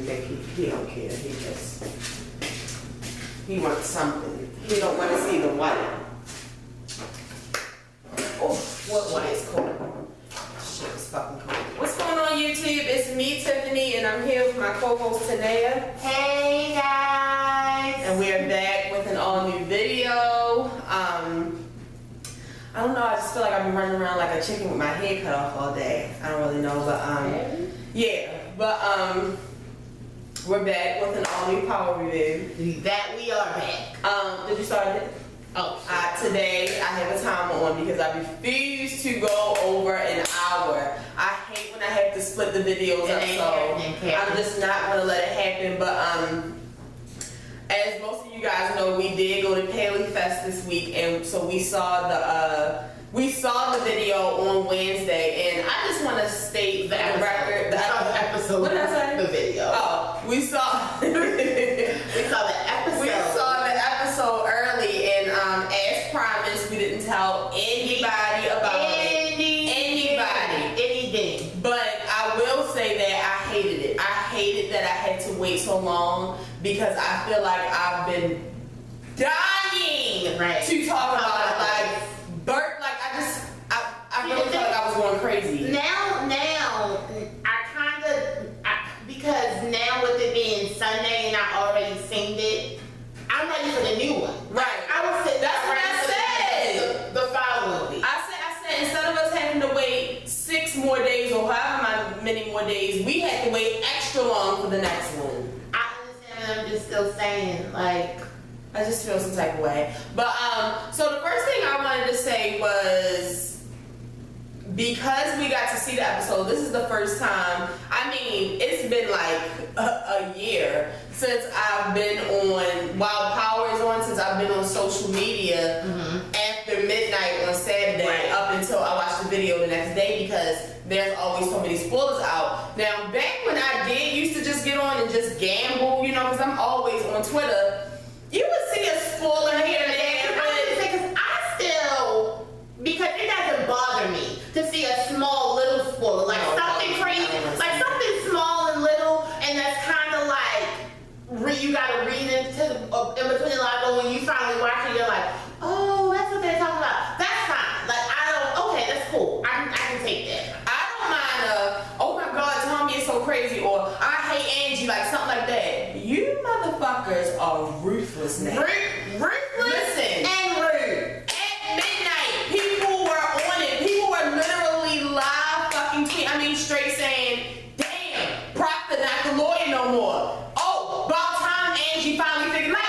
think he don't care. He wants something. He don't want to see the white. Oh, what white is cold? Shit is fucking cold. What's going on, YouTube? It's me, Tiffany, and I'm here with my co-host Tanea. Hey guys! And we are back with an all-new video. I don't know, I just feel like I've been running around like a chicken with my head cut off all day. I don't really know, but yeah. But we're back with an all-new power review. That we are back. Did you start it? Oh. Today I have a timer on because I refuse to go over an hour. I hate when I have to split the videos up, so I'm just not gonna let it happen. But as most of you guys know, we did go to Paley Fest this week, and so we saw the video on Wednesday, and I just want to state the record. The episode. What did I say? The video. Oh, we saw. We saw the episode. We saw the episode early, and as promised, we didn't tell anybody about anything. But I will say that I hated it. I hated that I had to wait so long because I feel like I've been dying to talk about it. Like, Bert, like I really felt like I was going crazy. Now, because now with it being Sunday and I already seen it, I'm ready for the new one. Right. I was sitting. That's what I said. The following week. I said instead of us having to wait 6 more days or however many more days, we had to wait extra long for the next one. I understand. I'm just still saying, like, I just feel some type of way. But so the first thing I wanted to say was, because we got to see the episode, this is the first time, I mean, it's been like a year since I've been on, while Power is on, since I've been on social media after midnight on Saturday up until I watched the video the next day, because there's always so many spoilers out. Now, back when I used to just get on and just gamble, you know, because I'm always on Twitter, you would see a spoiler here and there. Because it doesn't bother me to see a small little spoiler, like something crazy, like something small and little, and that's kind of like you gotta read into in between the lines. But when you finally watch it, you're like, oh, that's what they're talking about. That's fine. Like okay, that's cool. I can take that. I don't mind oh my God, Tommy is so crazy, or I hate Angie, like something like that. You motherfuckers are ruthless now. Ruthless and rude. Straight saying, damn, Proctor not the lawyer no more. Oh, about time Angie finally figured out.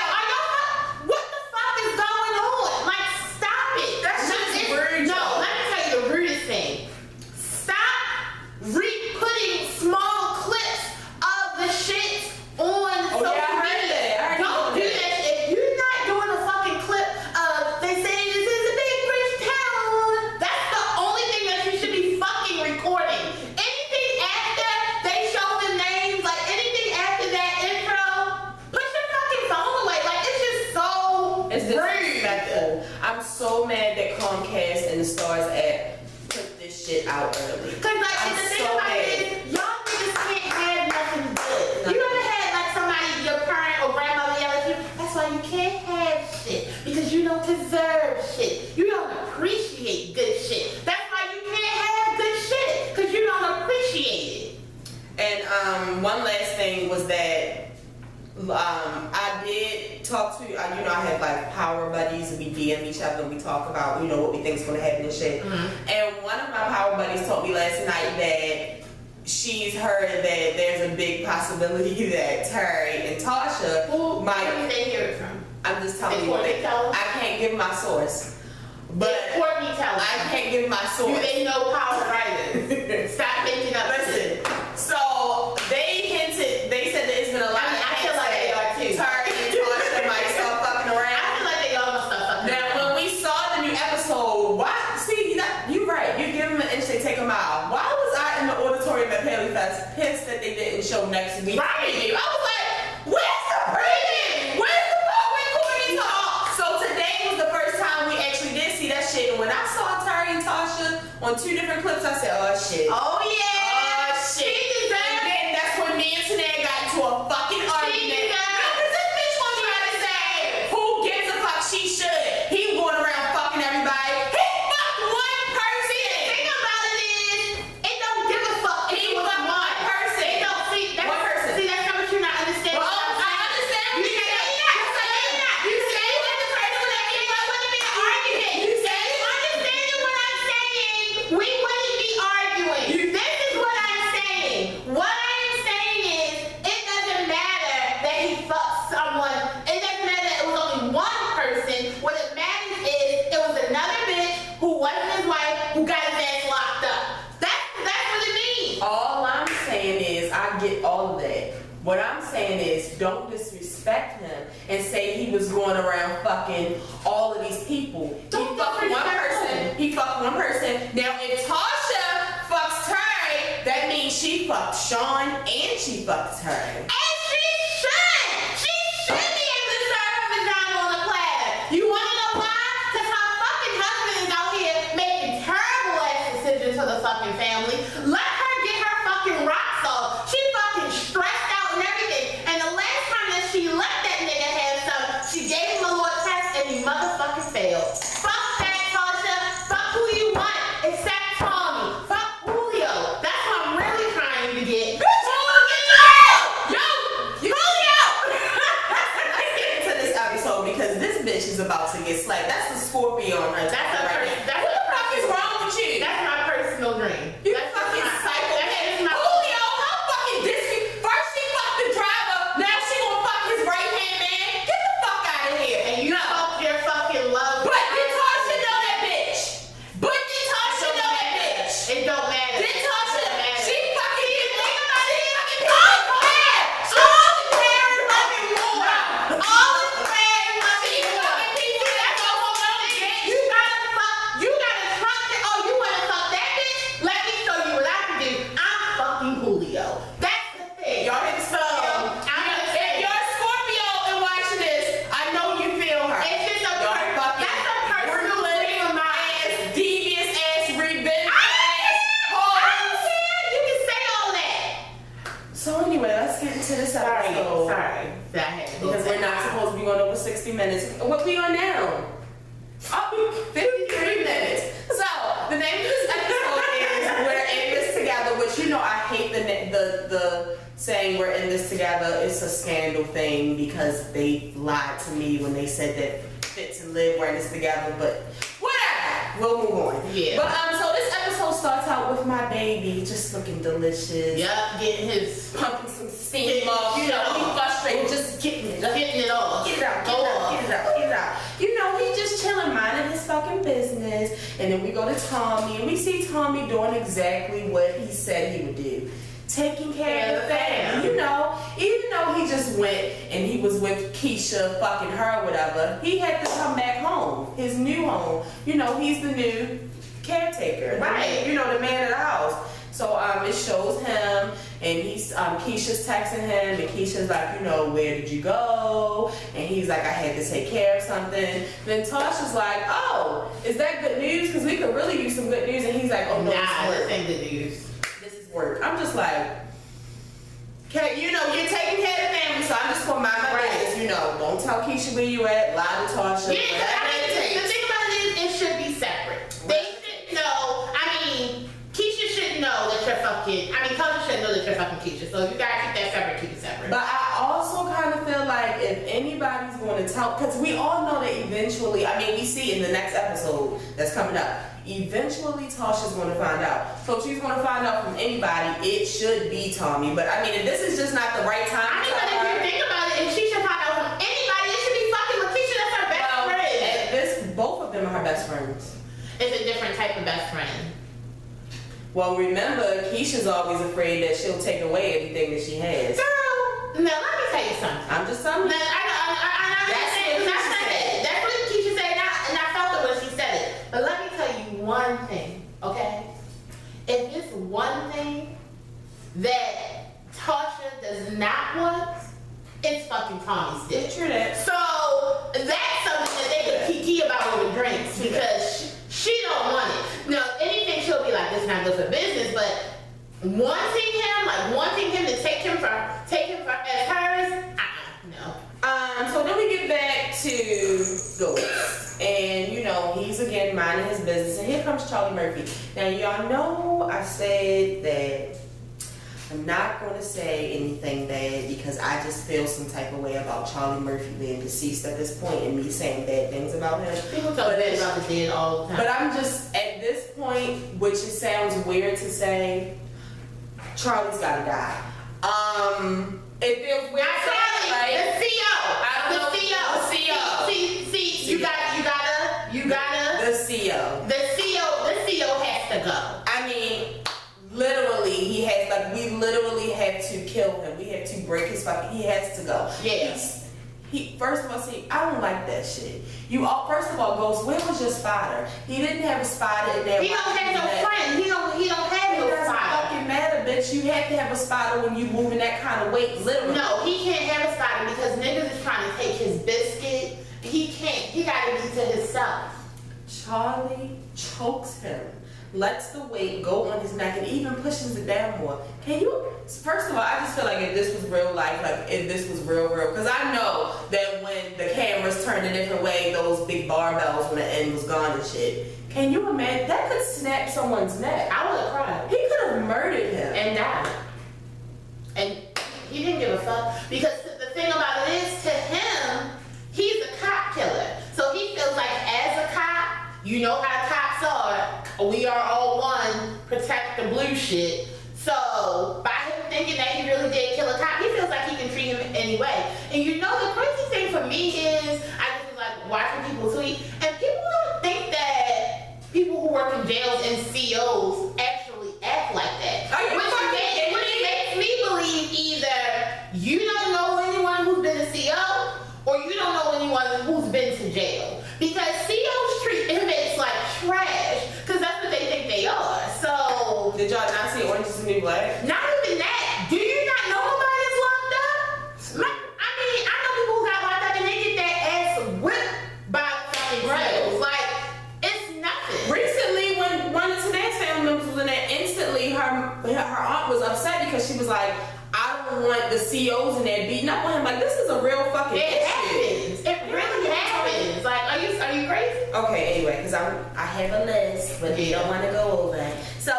What the fuck is going on? Like, stop it. That's just rude. No, let me tell you the rudest thing. Stop re-putting small clips of the shit on social media. Don't do that shit. If you're not doing a fucking clip of they say this is a big rich town, that's the only thing that you should be fucking recording. I'm so mad that Comcast and the Stars app put this shit out early. Cause like the thing about it is, y'all niggas can't have nothing good. You ever had like somebody, your parent or grandmother yell at you, that's why you can't have shit, because you don't deserve shit. You don't appreciate good shit. That's why you can't have good shit, because you don't appreciate it. And one last thing was that I did talk to, you know, I have like power buddies and we DM each other and we talk about, you know, what we think is going to happen and shit. And one of my power buddies told me last night that she's heard that there's a big possibility that Tariq and Tasha might. Where did they hear it from? I'm just telling you. I can't give my source. But Courtney tell us. I can't give my source. You didn't know power writers. Stop making up. Listen, so they hinted, they said that it's been a lot. I feel like they are too. Tariq and Tasha might start fucking around. I feel like they all gonna start fucking around. Now, when we saw the new episode, why? See, you're right. You give them an inch, they take a mile. Why was I in the auditorium at Paley Fest pissed that they didn't show next week? Right. I was like, where's the preview? Where's the part where Courtney talk? So today was the first time we actually did see that shit. And when I saw Tariq and Tasha on 2 different clips, I said, oh shit. Oh yeah. Oh shit. And then that's when me and Tanea got into a I get all of that. What I'm saying is, don't disrespect him and say he was going around fucking all of these people. He fucked one person. He fucked one person. Now, if Tasha fucks Tariq, that means she fucked Sean and she fucked Tariq. And she should! She should be able to serve her vagina on a platter. You wanna know why? Because her fucking husband is out here making terrible ass decisions for the fucking family. Let her get her fucking rocks off. She fucking stressed out and everything. And the last time that she let that nigga have some, she gave him a little test and he motherfucking failed. Fuck that, Tasha. Fuck who you want, except Tommy. Fuck Julio. That's what I'm really trying to get. Because this bitch is about to get slapped. That's the Scorpio on her. What the fuck is wrong with you? That's my personal dream. You fucking psycho. Julio, how fucking disrespectful. First she fucked the driver, now she gonna fuck his right hand man. Get the fuck out of here. And you fuck your fucking love. But did Tasha know that bitch? But did Tasha know that bitch? It don't matter. Did Tasha? She fucking did think about it. Julio. That's the thing. Y'all hit the So, if you're a Scorpio and watching this, I know you feel her. It's just that's a personal dream of mine. Devious ass, revenge I don't care. You can say all that. So anyway, let's get into this episode. Sorry. Because we're not supposed to be going over 60 minutes. What we on now? 53 minutes. So the name of this episode is "We're in This Together," which you know I hate the saying "we're in this together." It's a scandal thing because they lied to me when they said that Fitz and Liv were in this together. But whatever, we'll move on. Yeah. But so this episode starts out with my baby just looking delicious. Yup, getting his Pumping some steam off. You know, he's frustrated, just getting it off. Getting it off. Get it out, get it out, get it out, get it out. You know, he's just chilling, minding his fucking business. And then we go to Tommy, and we see Tommy doing exactly what he said he would do. Taking care of the family. You know, even though he just went and he was with Keisha, fucking her or whatever, he had to come back home, his new home. You know, he's the new caretaker. Right. You know, the man of the house. So it shows him, and he's Keisha's texting him, and Keisha's like, you know, where did you go? And he's like, I had to take care of something. Then Tasha's like, oh, is that good news? Because we could really use some good news. And he's like, oh no, nah, this this ain't good news. This is work. I'm just like, okay, you know, you're taking care of the family, so I'm just gonna mind my business. You know, don't tell Keisha where you at. Lie to Tasha. Yeah, the thing about it is, it should be separate. They should know. I mean, Keisha should know that you're fucking. I mean, Tasha should know that you're fucking Keisha. So if you gotta keep that separate, keep it separate. But I also kind of feel like if anybody's going to tell, because we all know that eventually, I mean, we see in the next episode that's coming up, eventually Tasha's going to find out. So if she's going to find out from anybody, it should be Tommy. But I mean, if this is just not the right time, I mean, but if you think about it, if she should find out from anybody, it should be fucking with Keisha. That's her best friend. At this, both of them are her best friends. It's a different type of best friend. Well, remember, Keisha's always afraid that she'll take away everything that she has. Girl, now let me tell you something. I'm just telling you. That's what Keisha said, and I felt it when she said it. But let me tell you one thing, okay? If it's one thing that Tasha does not want, it's fucking Tommy's dick. True that. So that's something that they could kiki about over drinks because she don't want it. Now, anything she'll be like, this is not good for business, but wanting him to take him for as hers, no. So then we get back to Ghost, and you know he's again minding his business, and here comes Charlie Murphy. Now y'all know I said that I'm not going to say anything bad because I just feel some type of way about Charlie Murphy being deceased at this point, and me saying bad things about him. People talk bad about the dead all the time. But I'm just at this point, which it sounds weird to say, Charlie's gotta die. It feels weird. Not Charlie, right? the CO. The CO. See, you gotta. The CO. The CO has to go. I mean, literally, he has like Like, we literally had to kill him. We had to break his fucking. He has to go. Yes. He first of all, see, I don't like that shit. First of all, Ghost, where was your spotter? He didn't have a spotter in there. He don't have no friend. He don't have no spotter. Fucking matter, bitch. You have to have a spotter when you moving that kind of weight, literally. No, he can't have a spotter because niggas is trying to take his biscuit. He can't. He gotta be to himself. Charlie chokes him, lets the weight go on his neck, and even pushes it down more. Can you? First of all, I just feel like if this was real life, like if this was real, because I know that when the cameras turned a different way, those big barbells when the end was gone and shit. Can you imagine? That could snap someone's neck. I would have cried. He could have murdered him and died. And he didn't give a fuck because the thing about it is, to him, he's a cop killer. So he feels like as a cop, you know how cops are. We are all one. Protect the blue shit. So by him thinking that he really did kill a cop, he feels like he can treat him anyway. And you know the crazy thing for me is I just was like watching people tweet, and people don't think that people who work in jails and COs actually act like that. Which makes me believe either you don't know anyone who's been a CO or you don't know anyone who's been to jail. Because COs treat inmates like trash because that's what they think they are. So did y'all not see Orange is the New Black? Not even that. Do you not know nobody that's locked up? I mean, I know people who got locked up and they get their ass whipped by fucking jails. Like, it's nothing. Recently, when one of Tanae's family members was in there, instantly her aunt was upset because she was like, I don't want the COs in there beating up on him. Like, this is a real fucking It issue. happens. It really happens. Like, are you crazy? Okay, anyway, because I have a list, but they don't want to go over it. So,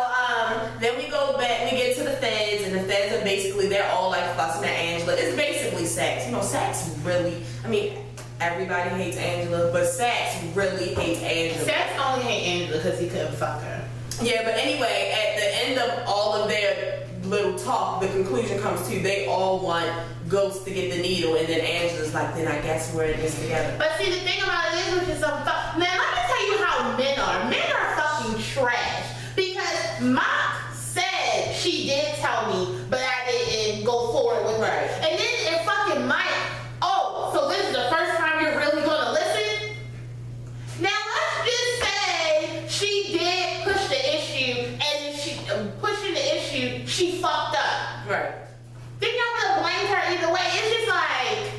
then we go back, we get to the feds, and the feds are basically, they're all like fussing at Angela. It's basically Sax. You know, Sax really, I mean, everybody hates Angela, but Sax really hates Angela. Sax only hates Angela because he couldn't fuck her. Yeah, but anyway, at the end of all of their little talk, the conclusion comes to they all want Ghost to get the needle, and then Angela's like, then I guess we're in this together. But see, the thing about it is, which is some fuck. Man, let me tell you how men are. Men are fucking trash. Because Mock said she did tell me, but I didn't go forward with her. And then if fucking Mike, oh, so this is the first time you're really gonna listen? Now let's just say she did push the issue, and then she pushing the issue, she fucked up. Right. Then y'all gonna blame her either way. It's just like,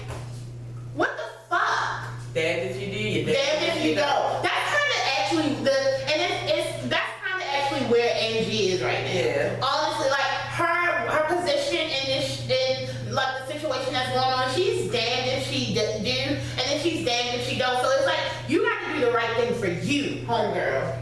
what the fuck? Damned if you do, you Damned if you don't. That's kind of actually that's kind of actually where Angie is right now. Yeah. Honestly, like her position in like the situation that's going on, she's damned if she do, and then she's damned if she don't. So it's like you got to do the right thing for you, homegirl.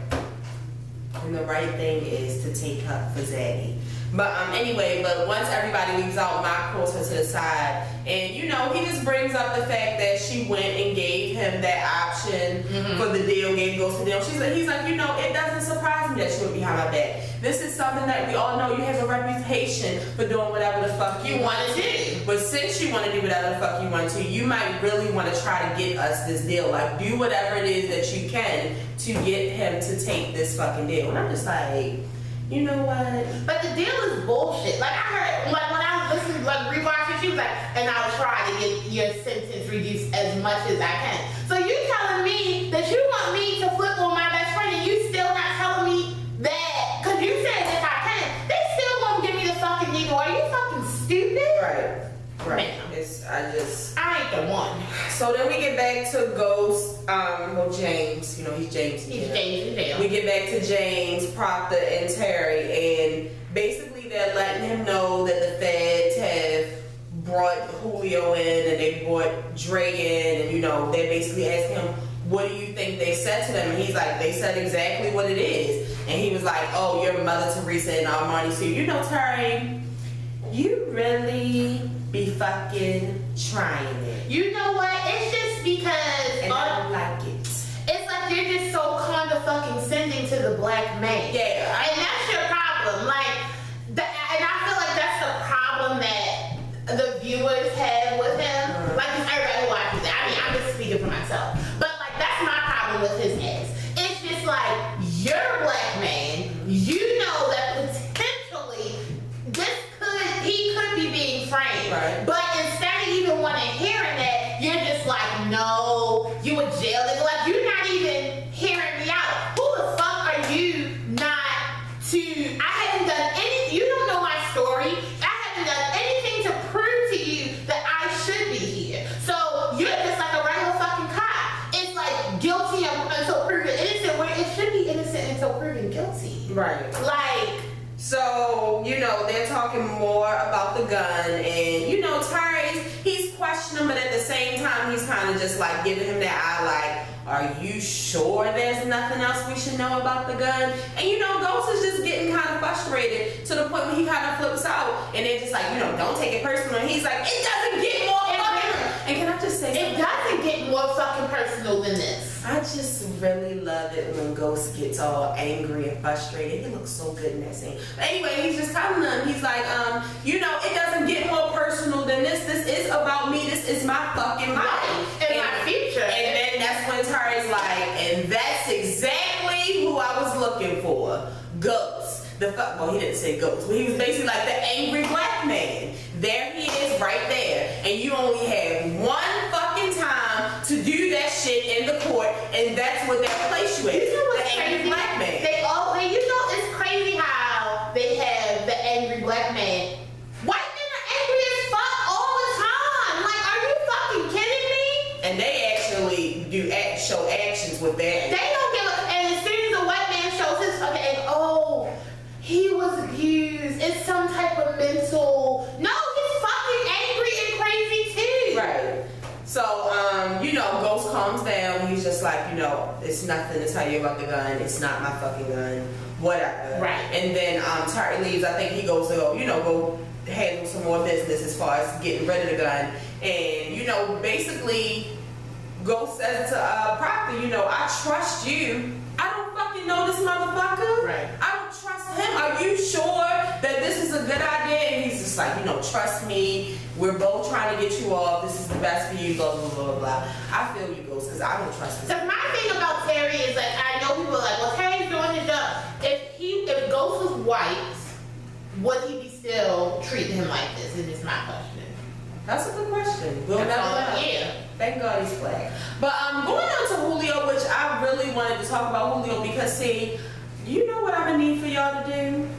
And the right thing is to take up for Zaddy. But anyway, but once everybody leaves out, Mike pulls her to the side, and you know, he just brings up the fact that she went and gave him that option for the deal, gave Ghost the deal. He's like, you know, it doesn't surprise me that she went behind my back. This is something that we all know. You have a reputation for doing whatever the fuck you want to do. But since you want to do whatever the fuck you want to, you might really want to try to get us this deal. Like, do whatever it is that you can to get him to take this fucking deal. And I'm just like, you know what? But the deal is bullshit. Like I heard, like when I was listening, like rewatching, she was like, and I'll try to get your sentence reduced as much as I can. So you telling me that you want me to flip on my best friend, and you still not telling me that? Cause you said if I can, they still won't give me the fucking needle. Are you fucking stupid? Right. Man. I ain't the one. So then we get back to Ghost, well, James, you know, he's James. He's James in jail. We get back to James, Proctor, and Terry, and basically they're letting him know that the feds have brought Julio in and they brought Dre in, and you know, they're basically asking him, what do you think they said to them? And he's like, they said exactly what it is. And he was like, oh, you're Mother Teresa and Armani. So you know, Terry, you really be fucking trying it. You know what? It's just because and I don't like it. It's like you're just so condescending to the black man. Yeah. And that's your problem. Like, and I feel like that's the problem that the viewers have with him. Like, everybody who watches it. I mean, I'm just speaking for myself. But, like, that's my problem with his ass. It's just like, you're a black man. You know that potentially this Right. But instead of even wanting hearing that, you're just like, no, you a jail nigga. Like, you're not even hearing me out. Who the fuck are you not to? I haven't done anything. You don't know my story. I haven't done anything to prove to you that I should be here. So you're just like a regular fucking cop. It's like guilty until proven innocent, where it should be innocent until proven guilty. Right. Like. So, you know, they're talking more about the gun, and, you know, Tariq, he's questioning, but at the same time, he's kind of just, like, giving him that eye, like, are you sure there's nothing else we should know about the gun? And, you know, Ghost is just getting kind of frustrated to the point where he kind of flips out, and they're just like, you know, don't take it personal. And he's like, it doesn't get more fucking. And can I just say it doesn't get more fucking personal than this. I just really love it when Ghost gets all angry and frustrated. He looks so good in that scene. But anyway, he's just telling them, he's like, you know, it doesn't get more personal than this. This is about me. This is my fucking life. And my future. And then that's when Tariq's like, and that's exactly who I was looking for. Ghost. Well, he didn't say Ghost, but he was basically like the angry black man. There he is right there. And you only had one fucking time to do that shit in the court, and that's what they place you as. You know what's the angry crazy? black man. You know, it's crazy how they have the angry black man. White men are angry as fuck all the time. Like, are you fucking kidding me? And they actually show actions with that. They don't give a, and as soon as a white man shows his fucking anger, oh, he was abused. It's some type of mental. No, he's fucking angry and crazy too. Right. So, you know, Ghost calms down. He's just like, you know, it's nothing to tell you about the gun. It's not my fucking gun. Whatever. Right. And then Tariq leaves. I think he goes to go handle some more business as far as getting rid of the gun. And, you know, basically, Ghost says to Proctor, you know, I trust you. I don't fucking know this motherfucker. Right. I don't trust him. Are you sure that this is a good idea? And he's just like, you know, trust me. We're both trying to get you off. This is the best for you, blah, blah, blah, blah, blah. I feel you, Ghost, because I don't trust this. So my thing about Terry is, like, I know people are like, well, Terry's doing his job. If Ghost was white, would he be still treating him like this? Is my question. That's a good question. We'll never know. Yeah. Thank God he's black. But going on to Julio, which I really wanted to talk about Julio because, see, you know what I'm going to need for y'all to do?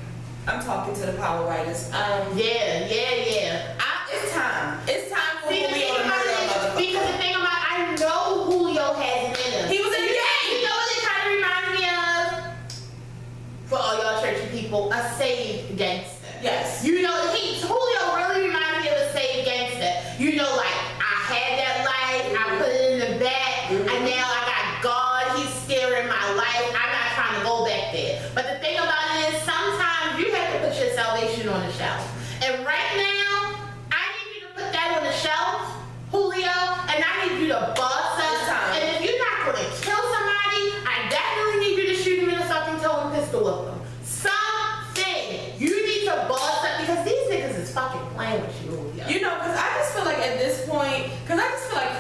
I'm talking to the power writers. Yeah. It's time. It's time for See, Julio to murder a motherfucker. because the thing about, I know Julio has it in him. He was in the game. You know what it kind of reminds me of? For all y'all churchy people, a saved gangster. Yes. You know, Julio really reminds me of a saved gangster. You know, like, I had that life, I put it in the back, and now I got God, he's steering my life. I'm not trying to go back there. But the thing about it is, sometimes you have to put your salvation on the shelf. And right now, I need you to put that on the shelf, Julio, and I need you to boss up. And if you're not going to kill somebody, I definitely need you to shoot him in the fucking toe and pistol whip him. Something. You need to boss up because these niggas is fucking playing with you, Julio. You know, because I just feel like at this point,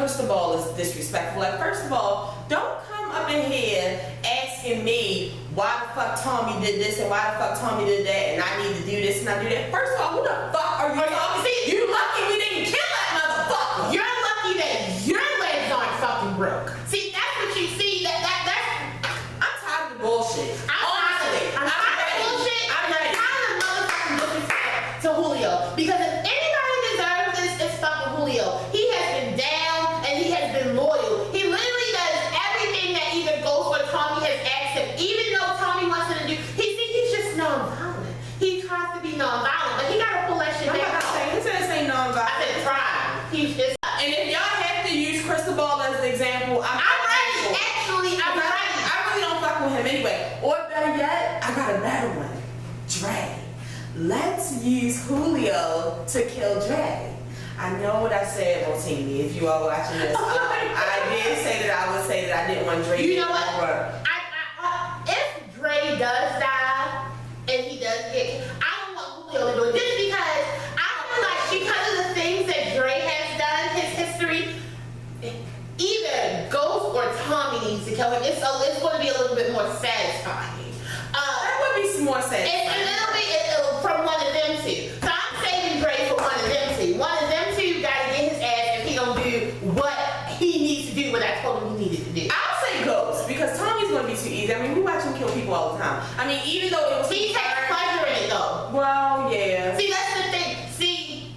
Cristobal is disrespectful. Like, first of all, don't come up in here asking me why the fuck Tommy did this and why the fuck Tommy did that and I need to do this and I do that. First of all, who the fuck are you talking to? You lucky we didn't kill that motherfucker. You're lucky that your legs aren't fucking broke. See, that's what you see. That's. I'm tired of the bullshit. Honestly, I'm tired of bullshit. I'm ready. I'm tired of motherfucking disrespect to Julio. Because if anybody deserves this, it's fucking Julio. He has been down and he has been loyal. He literally does everything that either Ghost or Tommy has asked him. Even though Tommy wants him to do, he's just nonviolent. He tries to be nonviolent, but he gotta pull that shit back out. He said say nonviolent. I said try. He's just. And if y'all have to use Cristobal as an example, I'm ready. Actually, I'm ready. I really don't fuck with him anyway. Or better yet, I got a better one. Dre. Let's use Julio to kill Dre. I know what I said, Rotini, if you are watching this. I did say that I would say that I didn't want Dre to You know what? over. If Dre does die and he does get, I don't want Julio to do it just because I feel like because of the things that Dre has done, his history, either Ghost or Tommy needs to kill him. It's going to be a little bit more satisfying. That would be more satisfying. It's a little bit from one of them two. So I'm saving Dre for one of them two. One of them time. I mean, even though it was he takes pleasure in it though. Well, yeah. See, that's the thing. See,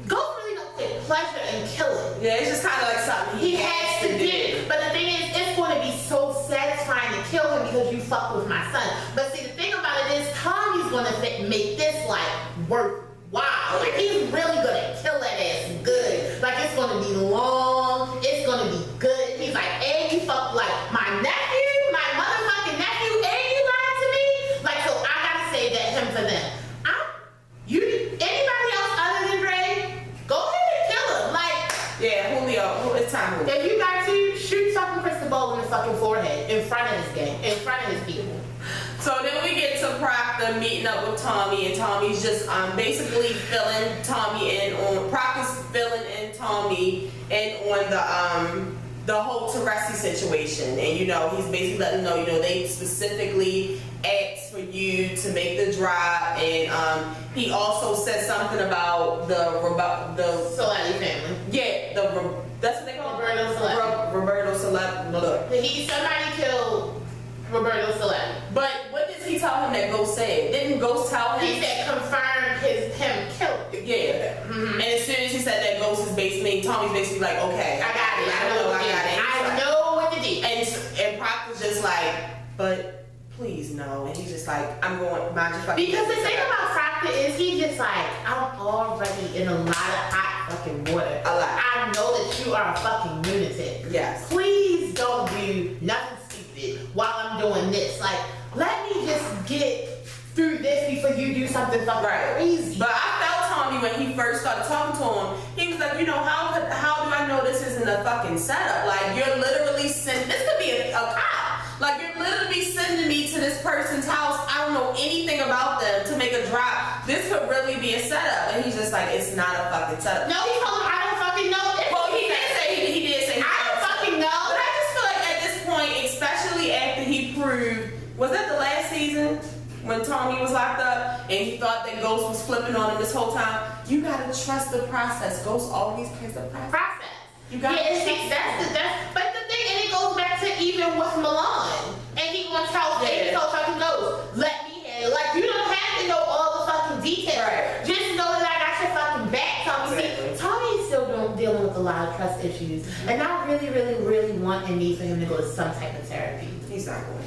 Ghost really don't take pleasure in killing. Yeah, it's just kind of like something He has to do. But the thing is, it's going to be so satisfying to kill him because you fucked with my son. But see, the thing about it is, Tommy's going to make this like worthwhile. Like he's really going to kill that ass good. Like it's going to be long. It's going to be good. He's like, and you fucked like my nephew, my motherfucking nephew, and you lied to me. Like, so I gotta say that him for them. Anybody else other than Dre, go ahead and kill him. Like, yeah, Julio, it's time. Julio. if you got to shoot fucking Crystal Ball in the fucking forehead in front of his gang, in front of his people. So then we get to Proctor meeting up with Tommy, and Tommy's just basically filling Tommy in on Proctor's filling in Tommy in on the whole Teresi situation, and you know he's basically letting him know, you know, they specifically asked for you to make the drop, and he also said something about the Solati family. Yeah, that's what they call Roberto Solati. Roberto Solati. Somebody killed Roberto Solati. But what did he tell him that Ghost said? Didn't Ghost tell him? He said confirm him killed. Yeah. Mm-hmm. And as soon as he said that, Ghost is basically, Tommy's basically like, okay, I got it. I know what to do. And Proctor's just like, but please no. And he's just like, I'm going, mind your fucking because the thing about Proctor is he's just like, I'm already in a lot of hot fucking water. A lot. I know that you are a fucking lunatic. Yes. Please don't do nothing stupid while I'm doing this. Like, let me just get through this before you do something fucking crazy. But I felt Tommy when he first started talking to him. He was like, you know, how do I know this isn't a fucking setup? Like, you're literally sending, this could be a cop. Like, you're literally sending me to this person's house. I don't know anything about them to make a drop. This could really be a setup. And he's just like, it's not a fucking setup. No, he told him, I don't fucking know. Well, he did say I don't fucking know. But I just feel like at this point, especially after he proved, was that the last season? When Tommy was locked up and he thought that Ghost was flipping on him this whole time, you gotta trust the process. Ghost always pays the process. You gotta trust but the thing, and it goes back to even with Milan. And he gonna tell fucking Ghost, let me handle it. Like, you don't have to know all the fucking details. Right. Just know that I got your fucking back, Tommy. See, Tommy's still dealing with a lot of trust issues. And I really, really, really want and need for him to go to some type of therapy. He's not going.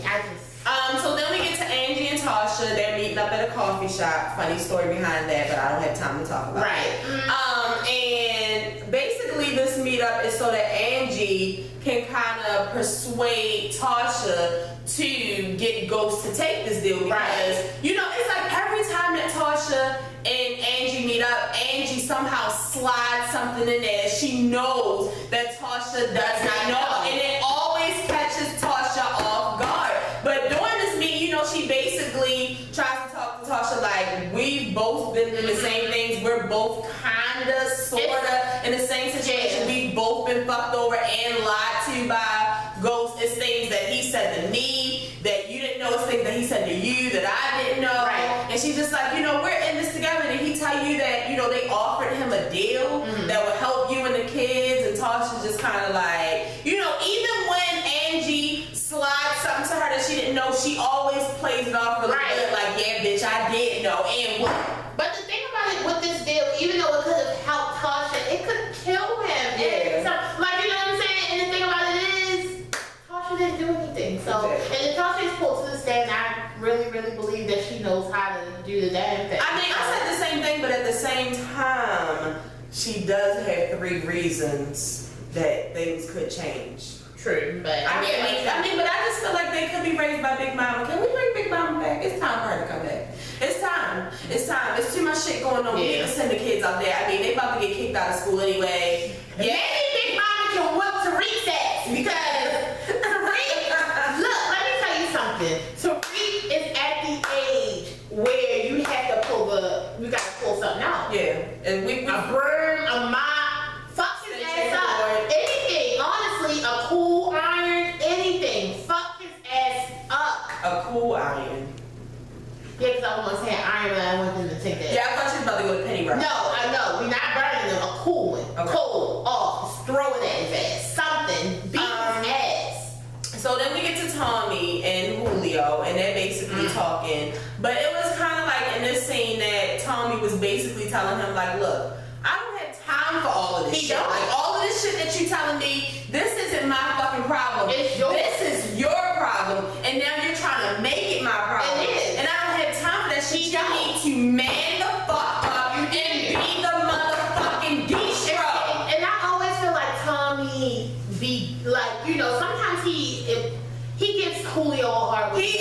So then we get to Angie and Tasha. They're meeting up at a coffee shop. Funny story behind that, but I don't have time to talk about it. And basically this meetup is so that Angie can kind of persuade Tasha to get Ghost to take this deal because, you know, it's like every time that Tasha and Angie meet up, Angie somehow slides something in there. She knows that Tasha does not know, and it always catches Tasha off guard. But during this meeting, you know, she basically tries to talk to Tasha like, we've both been through the same things. We're both kinda, sorta in the same situation. We've both been fucked over and lied to by Ghost. It's things that he said to me that you didn't know. It's things that he said to you that I didn't know. And she's just like, you know, we're in this together. Did he tell you that, you know, they offered him a deal that would help you and the kids? And Tasha's just kind of like, you know, even when Angie slides something to her that she didn't know, she always plays it off really good. Like, yeah, bitch, I did know. And what? But the thing about it with this deal, even though it could have helped Tasha, it could kill him. Yeah. Like, you know what I'm saying? And the thing about it is, Tasha didn't do anything. So, and if Tasha is pulled to the stand, I really, really believe that she knows how to do the damn thing. I mean, I said the same thing, but at the same time, she does have 3 reasons that things could change. True, but I mean, but I just feel like they could be raised by Big Mama. Can we bring Big Mama back? It's time for her to come back. It's time. It's time. There's too much shit going on. We need to send the kids out there. I mean, they about to get kicked out of school anyway. Yeah. Maybe Big Mama can whoop Tariq's ass because Tariq. Look, let me tell you something. Tariq is at the age where you have to you gotta pull something out. Yeah, and we a broom, a mop, fuck his ass up. Anything, honestly, a cool iron, anything, fuck his ass up. A cool iron. Yeah, because I was gonna say iron, but I wanted them to take that. Yeah, I thought she was about to go to Penny Rock. No, I know. We're not burning them. A cool one. Okay. Cold. Oh, just throw it at his ass. Something. Beat his ass. So then we get to Tommy and Julio, and they're talking. But it was kind of like in this scene that Tommy was basically telling him, like, look, I don't have time for all of this shit. Like, all of this shit that you telling me, this isn't my fucking problem. It's yours. This is your problem. And now you're trying to make it my problem. It is. And I don't have time for that shit. You need to man the fuck up and be the motherfucking distro. And I always feel like Tommy be like, you know, sometimes he gives Julio a hard He's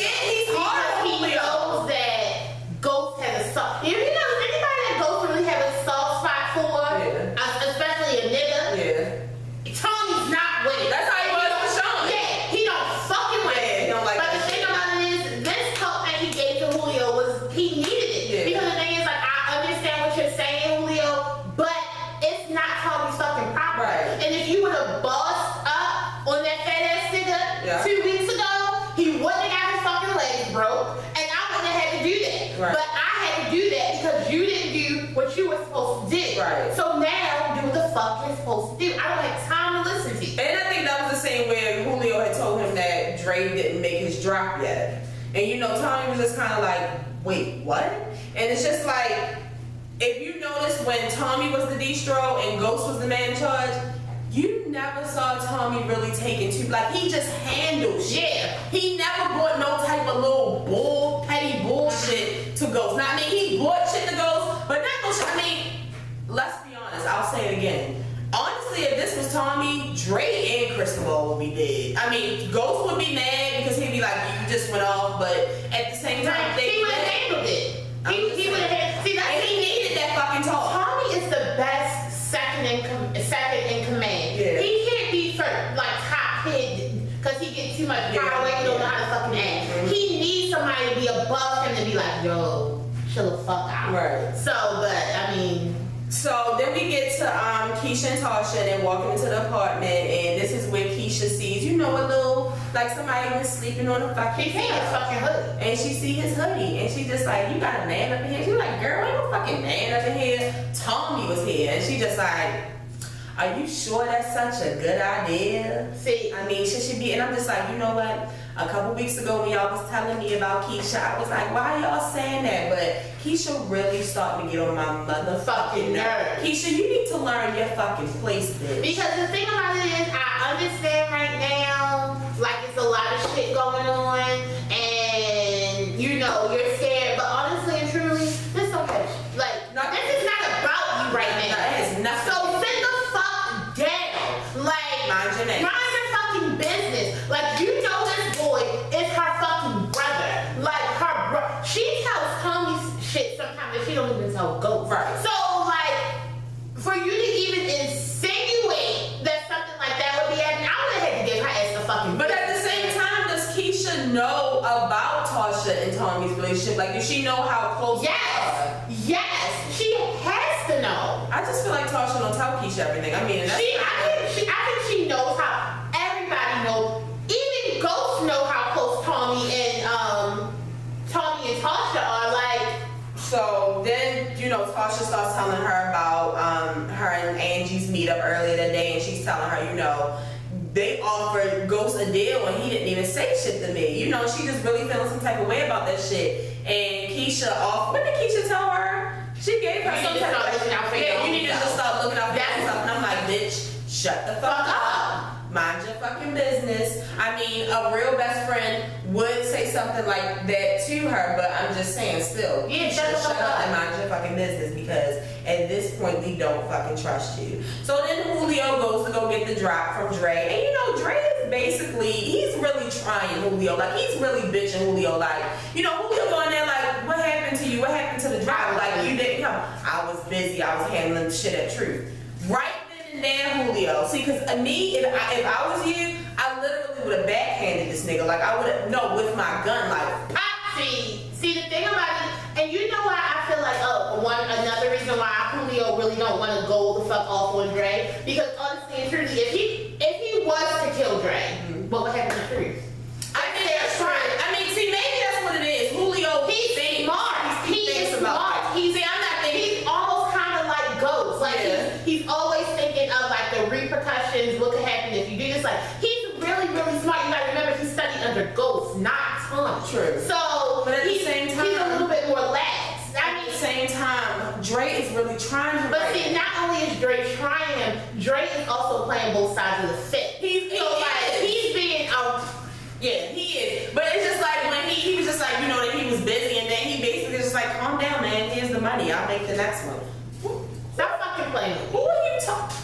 hard. He knows that Ghost has a soft. You know, anybody that Ghost really have a soft spot for, especially a nigga. Yeah. Tommy's not with it. That's how he was with Sean. Yeah, he don't fucking with it. He don't like but the thing about it is, this help that he gave to Julio was he needed it. Yeah. Because the thing is, like, I understand what you're saying, Julio, but it's not Tommy's fucking problem. Right. And if you would have bossed up on that fat ass nigga 2 weeks ago, he wouldn't have got his fucking legs broke, and I wouldn't have had to do that. Right. But I had to do that because you didn't do what you were supposed to do. Right. So now, do what the fuck you're supposed to do. I don't have time to listen to you. And I think that was the same where Julio had told him that Dre didn't make his drop yet. And you know, Tommy was just kind of like, wait, what? And it's just like, if you notice when Tommy was the distro and Ghost was the man in charge, you never saw Tommy really taking too, like, he just handled shit. Yeah. He never brought no type of little petty bullshit to Ghost. Now, I mean, he brought shit to Ghost, but not no shit. I mean, let's be honest, I'll say it again. Honestly, if this was Tommy, Dre and Cristobal would be dead. I mean, Ghost would be mad because he'd be like, you just went off, but at the same time, he would have handled it. He would have. See, and he needed that fucking talk. Tommy is the best second in command. Yeah. He can't be like top hidden because he gets too much power away. He don't know how to fucking act. Mm-hmm. He needs somebody to be above him to be like, yo, chill the fuck out. Right. So, but I mean. So then we get to Keisha and Tasha and then walking into the apartment, and this is where Keisha sees, you know, a little, like somebody was sleeping on a fucking She sees his fucking hoodie. and she see his hoodie, and she just like, you got a man up in here? She like, girl, ain't no fucking man up in here. Tommy was here, and she just like, are you sure that's such a good idea? See, I mean, should she be? And I'm just like, you know what? A couple weeks ago when y'all was telling me about Keisha, I was like, why y'all saying that? But Keisha really starting to get on my motherfucking nerve. Keisha, you need to learn your fucking place, bitch. because the thing about it is, I understand right now, like it's a lot of shit going on, and you know, you're scared, but honestly and truly, this don't have like, this is not about you right now. It has nothing. So sit the fuck down. Like, Mind your name. mind your fucking business. Like, you know this boy is her fucking brother. Like, she tells Tommy shit sometimes that she don't even tell Ghost. Right. So, like, for you to even insinuate that something like that would be happening, I would have had to give her ass a fucking. But at the same time, does Keisha know about Tasha and Tommy's relationship? Like, does she know how close they are? Yes, she has to know. I just feel like Tasha don't tell Keisha everything. I mean, I think she knows how. Everybody knows. Even Ghost know how close Tommy and Tasha are. Like, so then, you know, Tasha starts telling her about her and Angie's meetup earlier that day, and she's telling her, you know, they offered Ghost a deal and he didn't even say shit to me. You know, she just really feeling some type of way about that shit. And Keisha what did Keisha tell her? She gave her some type of you need to just start looking out for yourself. And I'm like, bitch, shut the fuck up. Mind your fucking business. I mean, a real best friend would say something like that to her, but I'm just saying still, Yeah, you shut should the fuck shut up up. and mind your fucking business, because at this point we don't fucking trust you. So then Julio goes to go get the drop from Dre, and you know, Dre is basically, he's really trying Julio, like he's really bitching Julio, like, you know, Julio going there like, what happened to you? What happened to the drop? Like, you didn't come. I was busy. I was handling shit at Truth. Right then and there, Julio. See, because me, if I was you, I literally would have backhanded this nigga. Like, I would have, no, with my gun, like, pop. see the thing about it, and you know why I feel like another reason why Julio really don't want to go the fuck off on Dre, because honestly and truly, if he was to kill Dre, what would happen to Truth? I think that's right. I mean, see, maybe that's what it is. Julio, He's smart. He is smart. I'm not thinking. He's almost kind of like Ghost. Like, Yeah. he's always thinking of like the repercussions, what could happen if you do this. Like, he's really, really smart. You gotta remember, he studied under Ghost, not Tommy. True. So But at the Dre is really trying him. But see, not only is Dre trying him, Dre is also playing both sides of the fence. He's being yeah, he is. But it's just like when he was just like, you know, that he was busy, and then he basically just like, calm down, man. Here's the money. I'll make the next one. Stop fucking playing. Who are you talking?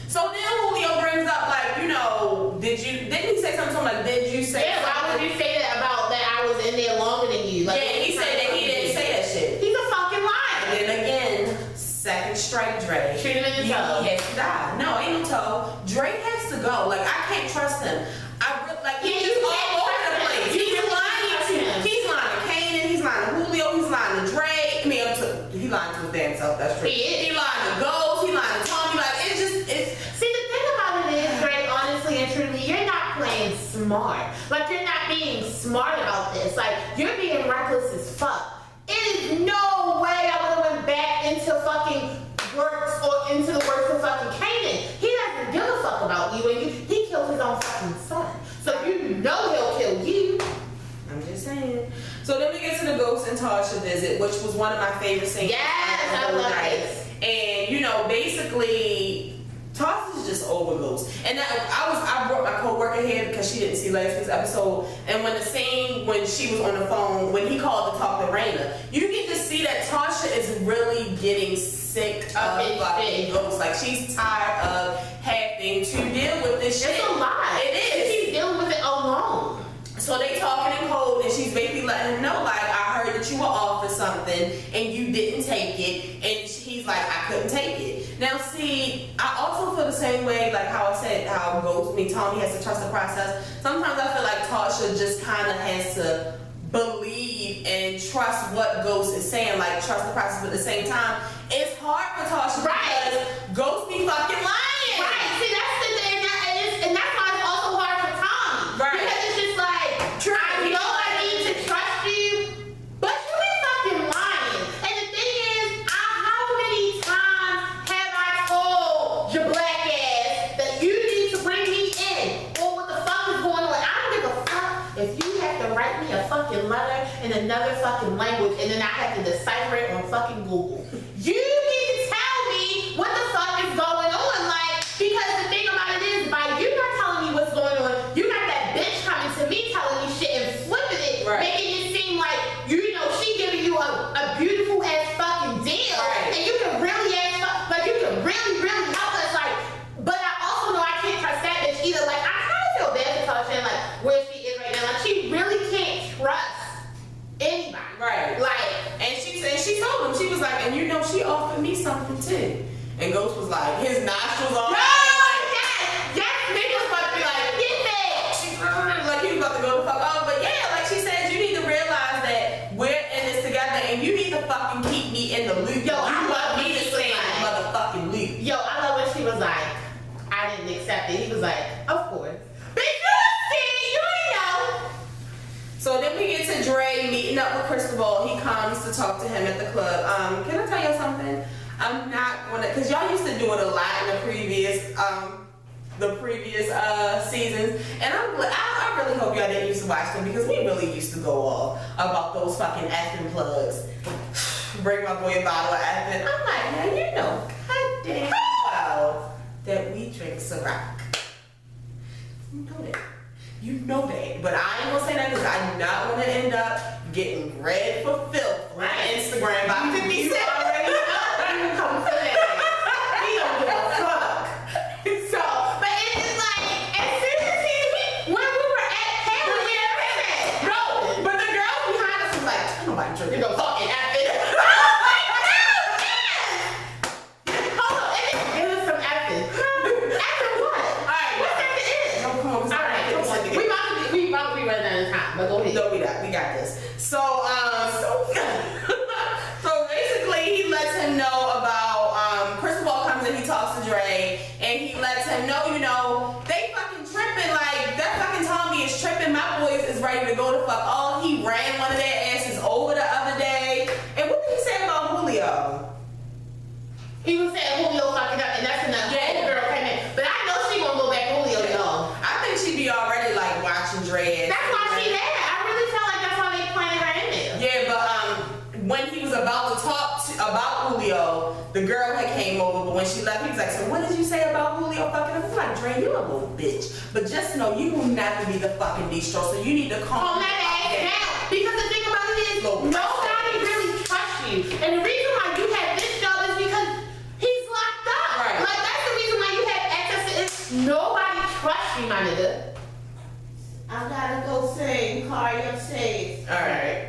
So then Julio brings up like, you know, didn't he say something to him like, did you say? Yeah, why would you say that about that I was in there longer than you? Like, yeah, he said that he didn't say that shit. He's a fucking liar. And then again, second strike Dre. Shoot him in the toe. He has to die. No, ain't no toe. Dre has to go. Like, I can't trust him. He's just all over the place. He's lying to Kanan, he's lying to Julio, he's lying to Dre. He lying to his damn self, that's true. He lying to Ghost, he lying to Tommy. Like, See, the thing about it is, Dre, honestly and truly, you're not playing smart. Like, you're not being smart about this. Like, you're being reckless as fuck. It is no way I would have went back into fucking works or into the works of fucking Kanan. He doesn't give a fuck about you, and he killed his own fucking son. So you know he'll kill you. I'm just saying. So then we get to the Ghost and Tasha visit, which was one of my favorite scenes. Yes, I love it. And you know, basically, Tasha's just over Ghost. And I brought my coworker here because she didn't see last week's episode. And when she was on the phone, when he called to talk to Raina, you can just see that Tasha is really getting sick of fucking Ghost. Like, she's tired of having to deal with this shit. It's a lie. It is. She's dealing with it alone. So they talking in code, and she's basically letting him know, like, I heard that you were offered something and you didn't take it, and he's like, I couldn't take it. Now, see, I also feel the same way, like how I said, how Tommy has to trust the process. Sometimes I feel like Tasha just kind of has to believe and trust what Ghost is saying, like trust the process, but at the same time, it's hard for Tasha because Ghost be fucking lying. Right. See, that's the thing, and that's why it's also hard for Tommy. Right. Because it's just like, I know I need to trust you, but you be fucking lying. And the thing is, how many times have I told your black ass that you need to bring me in? Or what the fuck is going on? I don't give a fuck if you have to write me a fucking letter in another fucking language and then I have to decipher it on fucking Google. You need to tell me what the fuck is going on. Like, because the thing about it is, by you not telling me what's going on, you got that bitch coming to me telling me shit and flipping it, making it seem like, you know, she giving you a beautiful ass fucking deal. And you can really you can really, really help us. Like, but I also know I can't trust that bitch either. Like, I kind of feel bad for Tasha and like where she is right now. Like, she really can't trust anybody. Right. Like, and she told him, she was like, and you know, she offered me something too. And Ghost was like, his nostrils on. Yes, niggas about to be like, get that. Like, he was about to go the fuck off. But yeah, like she said, you need to realize that we're in this together, and you need to fucking keep me in the loop. Yo, I want me to stay in the motherfucking loop. Yo, I love when she was like, I didn't accept it. He was like, of course. Bitch, you ain't know. So then we get to Dre meeting up with Cristobal. He comes to talk to him at the club. Can I tell you something? I'm not gonna, cause y'all used to do it a lot in the previous seasons, and I really hope y'all didn't used to watch them because we really used to go off about those fucking effing plugs. Bring my boy a bottle of effing. I'm like, now you know, goddamn well that we drink Ciroc. You know that. You know that. But I ain't gonna say that because I do not want to end up getting red for filth on Instagram by 50 Cent. You come for that. He don't give a fuck. So, but it's just like, as soon as when we were at Taylor, no, but the girl behind us was like, nobody drinking no fucking effing. Hold on, give us some effing. Effing what? Alright, what's that the end? No, come on. Alright, we about to be running out of time, but go ahead. No, we got this. So basically he lets him know about Cristobal comes and he talks to Dre and he lets him know, you know, they fucking tripping, like that fucking Tommy is tripping, my boys is ready to go to fuck all. He ran one of their asses over the other day. And what did he say about Julio? He was saying Julio fucking up, and that's enough. Yeah, the girl came in. But I know she won't go back to Julio, y'all. I think she'd be already like watching Dre. That's why she there. I really feel like that's why they planted her in there. Yeah, but when he was about to talk about Julio, the girl had came over, but when she left, he was like, so what did you say about Julio fucking him? I was like, Dre, you a little bitch. But just know you will never be the fucking distro, so you need to calm that ass down. Because the thing about it is, nobody really trusts you. And the reason why you have this job is because he's locked up. Right. Like, that's the reason why you have access to it. Nobody trusts you, my nigga. I gotta go sing Cardi upstairs. Alright.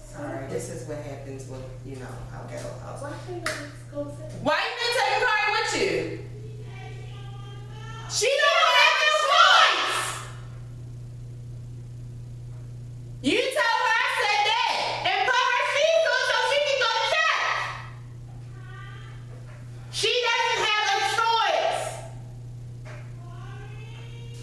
Sorry, this is what happens when, you know, I'll go. Why can't you go sing? Why you didn't take Cardi with you? She don't have no choice! You tell her I said that! And put her shoes on so she can go to church. She doesn't have a choice.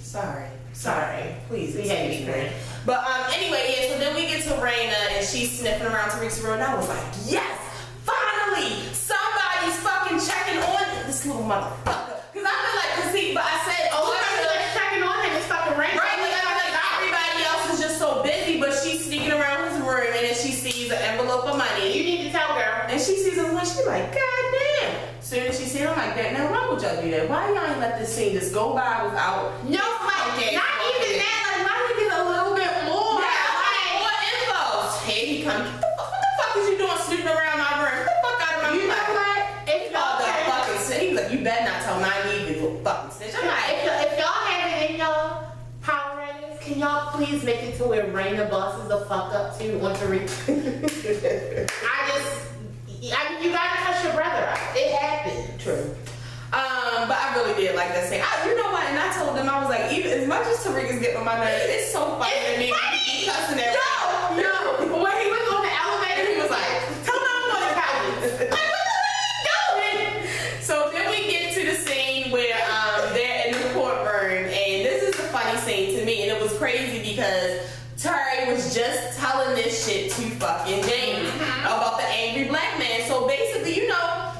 Sorry. Please We had excuse to be me. But anyway, yeah, so then we get to Raina and she's sniffing around Tariq's room and I was like, yes! Finally! Somebody's fucking checking on this little motherfucker. Cause I feel like, but I said, Like checking on him is fucking Raina. right, like I feel like everybody else is just so busy, but she's sneaking around his room and then she sees an envelope of money. You need to tell her. And she sees it and she's like, God damn. Soon as she sees him like that, now why would y'all do that? Why y'all ain't let this scene just go by without No, like, not even that. Like, why don't we get a little bit more? Yeah, like, more info. Here he comes. What the fuck is you doing snooping around my room? Get the fuck out of my room. You know what? If y'all the fucking snitch. He was like, you better not tell my need to fucking snitch. I'm like, if y'all have it in y'all Power Rangers, can y'all please make it to where Raina bosses the fuck up too on Tariq? I mean, you gotta cut your brother out. It happened. True. But I really did like that scene. You know what? And I told them, I was like, even as much as Tariq is getting on my nerves, it's so funny to me. He cussing everybody. No. When he was on the elevator, he was like, tell him I'm on the couch. Like, what the hell are you doing? So then we get to the scene where they're in the courtroom, and this is a funny scene to me, and it was crazy because Tariq was just telling this shit to fucking Jamie about the angry black man. So basically, you know,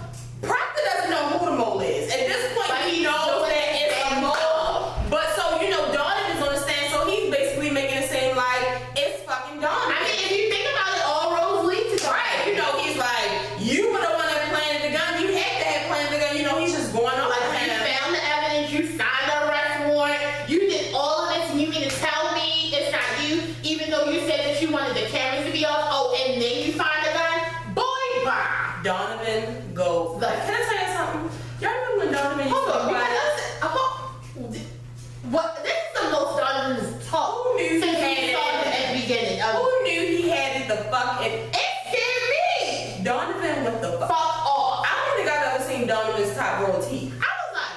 Proctor doesn't know who the mole is. At this point, But he knows that it's a mole. But so, you know, Donovan's on the stand, so he's basically making it seem like it's fucking Donovan. I mean, if you think about it, all roads lead to Donovan. Right, you know, he's like, you were the one that planted the gun. You had to have planted the gun. You know, he's just going on Like, like you that. found the evidence, you signed the arrest warrant, you did all of this, and you mean to tell me it's not you, even though you said that you wanted the cameras to be off, and then you find the gun? Boy, bye. Donovan goes. Like, can I tell you something? Y'all remember when Donovan used Hold to on, go what? This is the most Donovan's talk Who knew he since had we it? started at the beginning. Who knew he had it the fuck? It scared me. Donovan, what the fuck? Fuck off. I don't think I've ever seen Donovan's top roll teeth. I was like,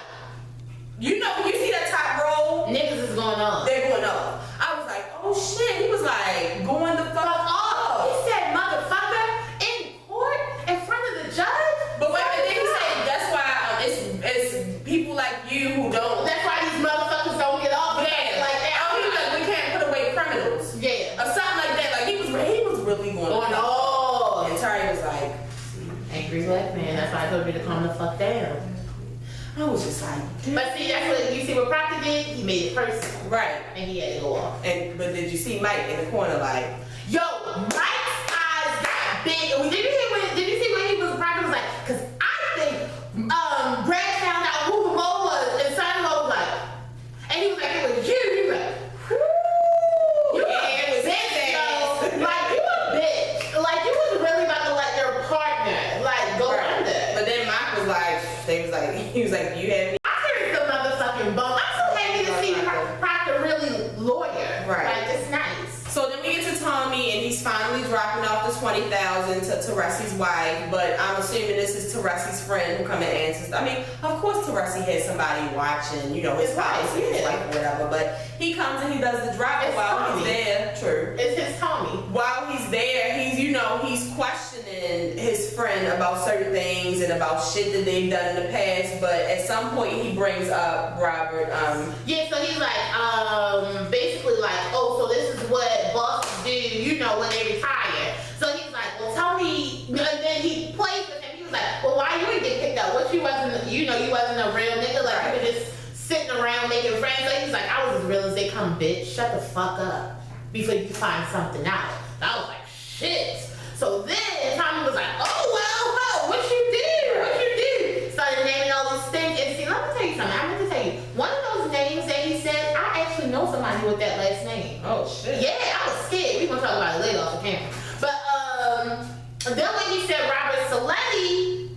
You know, when you see that top roll, niggas is going on. they're going up. I was like, oh shit. He was like, going the fuck He up. said, motherfucker, in court, in front of the judge. But wait, but then he said, that's why it's people like you who don't. That's why these motherfuckers don't get off. Yeah. Like that. Oh, he was like, we can't put away criminals. Yeah. Or something like that. Like, he was really going Going on. And Tari was like, Angry black man. That's why I told you to calm the fuck down. I was just like, dude. But see, that's what you see what Proctor did. He made it personal, Right. and he had to go off. But did you see Mike in the corner like, Yo, Mike's eyes got big. Did you see when he was Proctor was like, cause I think Brad found out who the mole was, and Simon was like, and he was like, it was you. He was like, whoo, you Yeah, it was a his bitch, ass. yo. Like you a bitch. Like you was really about to let your partner like go under. but then Mike was like, he was like, do you have me? Proctor is the motherfucking bum. I'm so happy to see Proctor really lawyer. Right. Like it's nice. So then we get to Tommy and he's finally dropping off the $20,000 to Teresa's wife, but I'm assuming this is Teresa's friend who come and answers. I mean, of course Teresa has somebody watching, you know, his house, his wife or whatever, but he comes and he does the drop It's while Tommy. he's there. True. It's his Tommy. While he's there, he's questioning his friend about certain things and about shit that they've done in the past, but at some point he brings up Robert. Yeah, so he's like, basically like, oh, so this is what bosses do, you know, when they retire. So he's like, well, tell me, and then he plays with him. He was like, well, why you didn't get picked up? What you wasn't a real nigga, like you were just sitting around making friends. So he's like, I was as real as they come, bitch. Shut the fuck up before you find something out. I was like, shit. So then Tommy was then when he said Robert Saletti,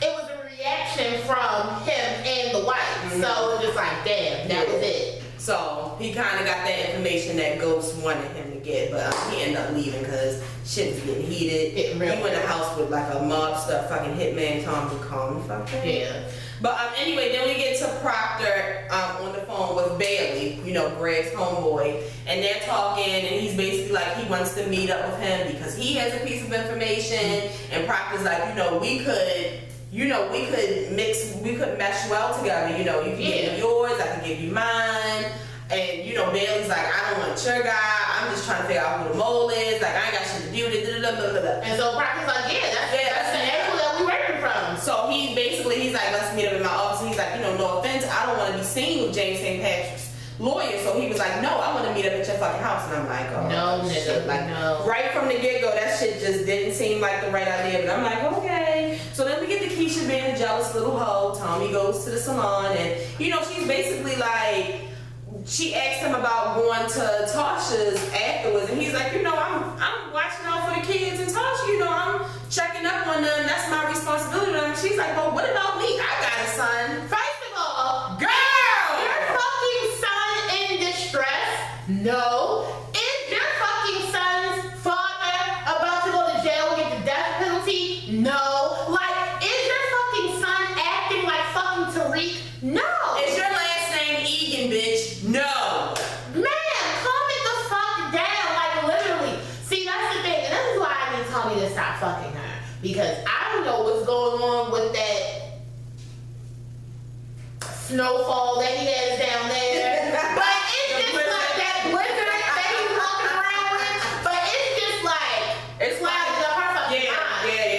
it was a reaction from him and the wife. So it was just like, damn, that was it. So he kind of got that information that Ghost wanted him to get, but he ended up leaving because shit was getting heated. He went in the house with like a mobster, fucking hitman, Tom to calm the fuck down. Yeah. But anyway, then we get to Proctor on the phone with Bailey, you know, Greg's homeboy, and they're talking, and he's basically like he wants to meet up with him because he has a piece of information, and Proctor's like, we could mesh well together. You can give me yours, I can give you mine. And Bailey's like, I don't want your guy. I'm just trying to figure out who the mole is. Like, I ain't got shit to do with it. And so Proctor's like, that's the angle that we working from. So he's like, let's meet up in my office. And he's like, no offense, I don't want to be seen with James St. Patrick's lawyer. So he was like, no, I want to meet up at your fucking house. And I'm like, oh no, shit. Like, no. Right from the get-go, that shit just didn't seem like the right idea. But I'm like, okay. So then we get to Keisha being a jealous little hoe. Tommy goes to the salon, and she's basically like, she asked him about going to Tasha's afterwards, and he's like, I'm watching out for the kids and Tasha, I'm checking up on them. That's my responsibility. And she's like, well, what about me? I got a son. First of all, girl, your fucking son in distress? No. Is your fucking son's father about to go to jail and get the death penalty? No. Like, is your fucking son acting like fucking Tariq? No. Is your last name Egan, bitch? No. Man, calm it the fuck down. Like, literally. See, that's the thing. And this is why I need Tommy to stop fucking her. Because I don't know what's going on with that snowfall that he has down there. But it's just like that blizzard that he's walking around with. But it's just like, it's like the her fucking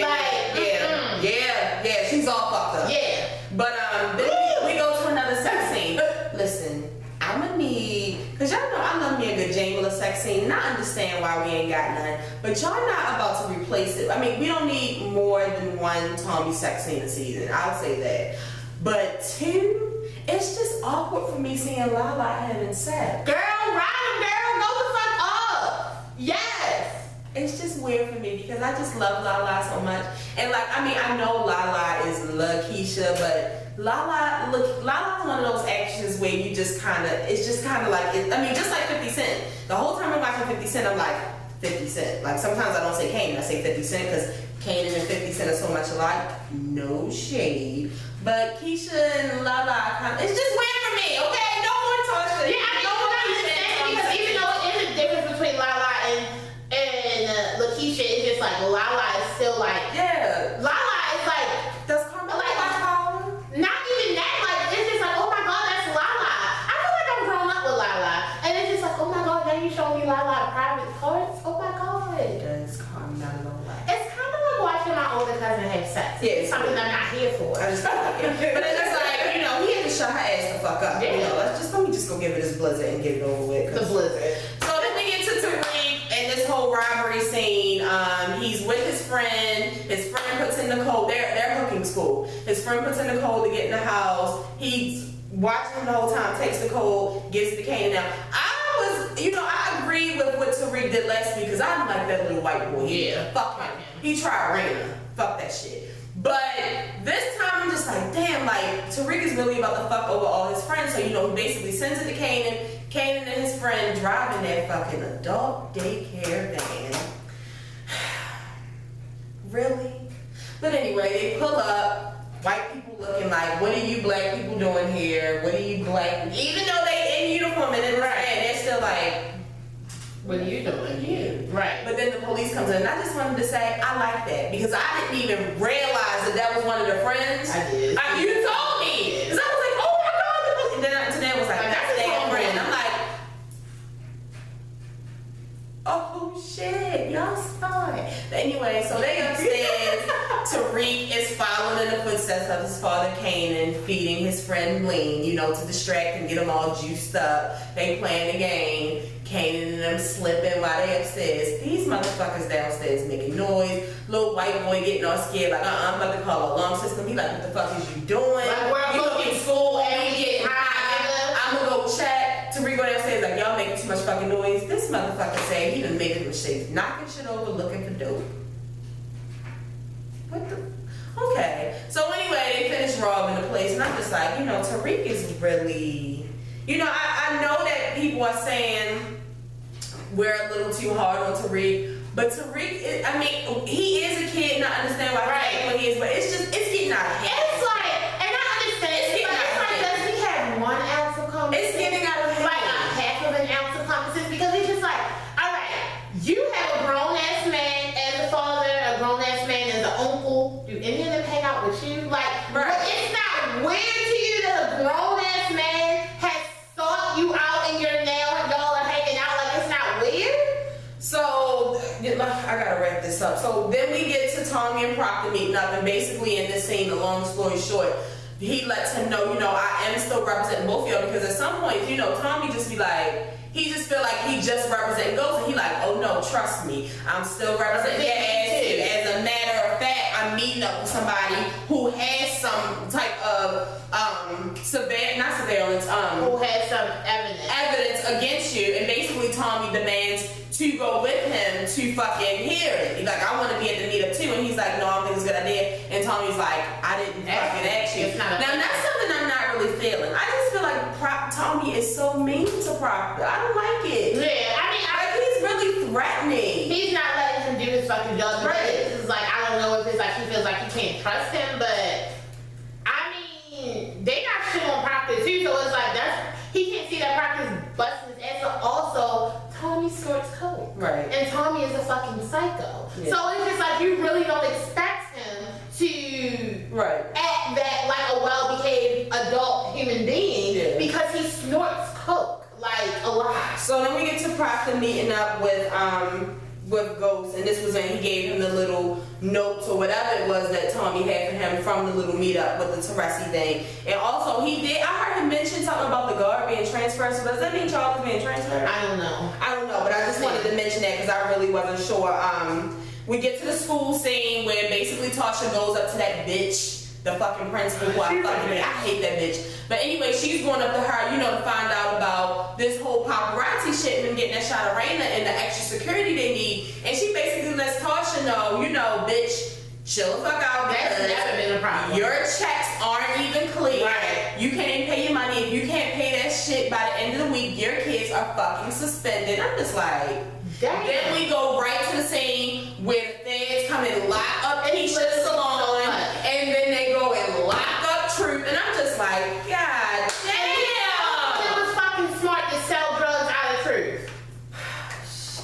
mind. Yeah. She's all fucked up. Yeah. But then we go to another sex scene. Listen, I'ma need, cause y'all know I love me a good Jamila sex scene, and I understand why we ain't got none. But y'all not about to replace it. I mean, we don't need more than one Tommy sex scene a season. I'll say that. But two, it's just awkward for me seeing Lala having sex. Girl, ride him, girl. Go the fuck up. Yes. It's just weird for me because I just love Lala so much. And like, I know Lala is Keisha, but Lala's one of those actions where you just kind of, it's just kind of like, just like 50 Cent. The whole time I'm watching 50 Cent, I'm like, 50 Cent. Like, sometimes I don't say Kanan, I say 50 Cent because Kanan and 50 Cent are so much alike. No shade. But Keisha and Lala, it's just weird for me, okay? No more Tasha. Yeah, I understand because even though it is a difference between Lala and Lakeisha, it's just like Lala is still like, Lala is like, does Carmela watch Power? Not even that, like, it's just like, oh my god, that's Lala. I feel like I'm grown up with Lala. And it's just like, oh my god, now you show me Lala private parts? Oh my god. Does Carmela watch? It's kind of like watching my older cousin have sex. Yeah, it's something I'm not here for. I just don't like it. But it's just like, he had to shut her ass the fuck up. Yeah. Let me just go give it this blizzard and get it over with. The blizzard. So then we get to Tariq and this whole robbery scene. He's with his friend. His friend puts in the code. They're hooking school. His friend puts in the code to get in the house. He's watching him the whole time, takes the code, gives the cane. Now, I agree with what Tariq did last week because I don't like that little white boy. Yeah. Fuck him. He tried Raina. Fuck that shit. But this time I'm just like, damn, like Tariq is really about to fuck over all his friends. So, he basically sends it to Kanan. Kanan and his friend driving that fucking adult daycare van. Really? But anyway, they pull up. White people looking like, what are you black people doing here? What are you black? Even though they in uniform and they're still like, what are you doing here? Right. But then the police comes in, and I just wanted to say, I like that because I didn't even realize that was one of their friends. I did. You told me. Because I was like, oh my god. And then today was like, that's their friend. I'm like, oh shit, y'all saw it. But anyway, so they upstairs. Tariq is following in the footsteps of his father Kanan, feeding his friend Lean, to distract and get them all juiced up. They playing the game. Kanan and them slipping while they upstairs. These motherfuckers downstairs making noise. Little white boy getting all scared, like, I'm about to call an alarm system. He like, what the fuck is you doing? Like, we're in school and we getting high. I'm gonna go check. Tariq go downstairs like, y'all making too much fucking noise. This motherfucker said he done made a mistake, knocking shit over, looking for dope. just like, you know, Tariq is really, you know, I know that people are saying we're a little too hard on Tariq, but Tariq is, I mean, he is a kid and I understand why he's acting what he is, but it's getting out of hand. It's like, and I understand, it's like, does he have 1 ounce of common sense? It's getting out of hand. Like a half of an ounce of common sense, because it's just like, all right, you have a grown ass man as a father, a grown ass man as an uncle. Do any of them hang out with you? Like, but it's not weird to you that a grown ass man has sought you out and y'all are hanging out. Like, it's not weird. So, I gotta wrap this up. So then we get to Tommy and Proctor meeting up, and basically in this scene, the long story short, he lets him know, you know, I am still representing both of y'all, because at some point, you know, Tommy just be like, he just feel like he just representing Ghost, and he like, oh no, trust me, I'm still representing your ass too. As a matter of fact, I'm meeting up with somebody who has some type of surveillance, who has some evidence against you, and basically Tommy demands to go with him to fucking hear it. He's like, I want to be at the meetup too, and he's like, no, I don't think it's a good idea. And Tommy's like, I didn't fucking ask you. Now that's something I'm not really feeling. I just feel like Tommy is so mean to Proctor. I don't like it. Yeah, I mean, he's really threatening. He's not letting him do his fucking job. Right. It's like, I don't know if it's like he feels like he can't trust him, but I mean, they got shit on Proctor too, so it's like he can't see that Proctor's busting his ass. But also, Tommy snorts coke. Right. And Tommy is a fucking psycho. Yeah. So it's just like you really don't expect him to act that like a well-behaved adult human being because he snorts coke like a lot. So then we get to Proctor meeting up with Ghost, and this was when he gave him the little notes or whatever it was that Tommy had for him from the little meetup with the Teresi thing. And also I heard him mention something about the guard being transferred. So does that mean Charles is being transferred? I don't know, but I just wanted to mention that because I really wasn't sure. We get to the school scene where basically Tasha goes up to that bitch, the fucking principal who I hate that bitch. But anyway, she's going up to her, you know, to find out about this whole paparazzi shit and getting that shot of Raina and the extra security they need. And she basically lets Tasha know, you know, bitch, chill the fuck out. That's never been a problem. Your checks aren't even clear. Right. You can't even pay your money. If you can't pay that shit by the end of the week, your kids are fucking suspended. I'm just like... Damn. Then we go right to the scene where the feds come and lock up Keisha's salon, and then they go and lock up Truth, and I'm just like, God damn! It was fucking smart to sell drugs out of Truth.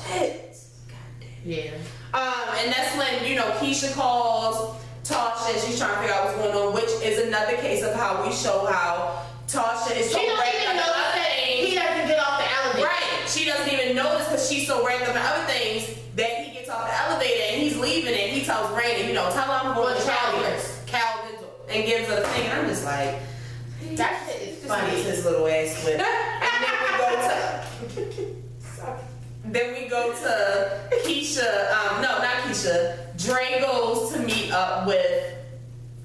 Shit. God damn. Yeah. And that's when, you know, Keisha calls Tasha, and she's trying to figure out what's going on, which is another case of how we show how Tasha is so wrapped up in other things. He doesn't get off the elevator. Right. She doesn't even notice because she's so wrapped up in other things that he gets off the elevator and he's leaving and he tells Raina, you know, tell her I'm going to Calvin and gives her the thing. And I'm just like, that shit is funny. His little ass with. And then we go to Keisha, no, not Keisha. Dre goes to meet up with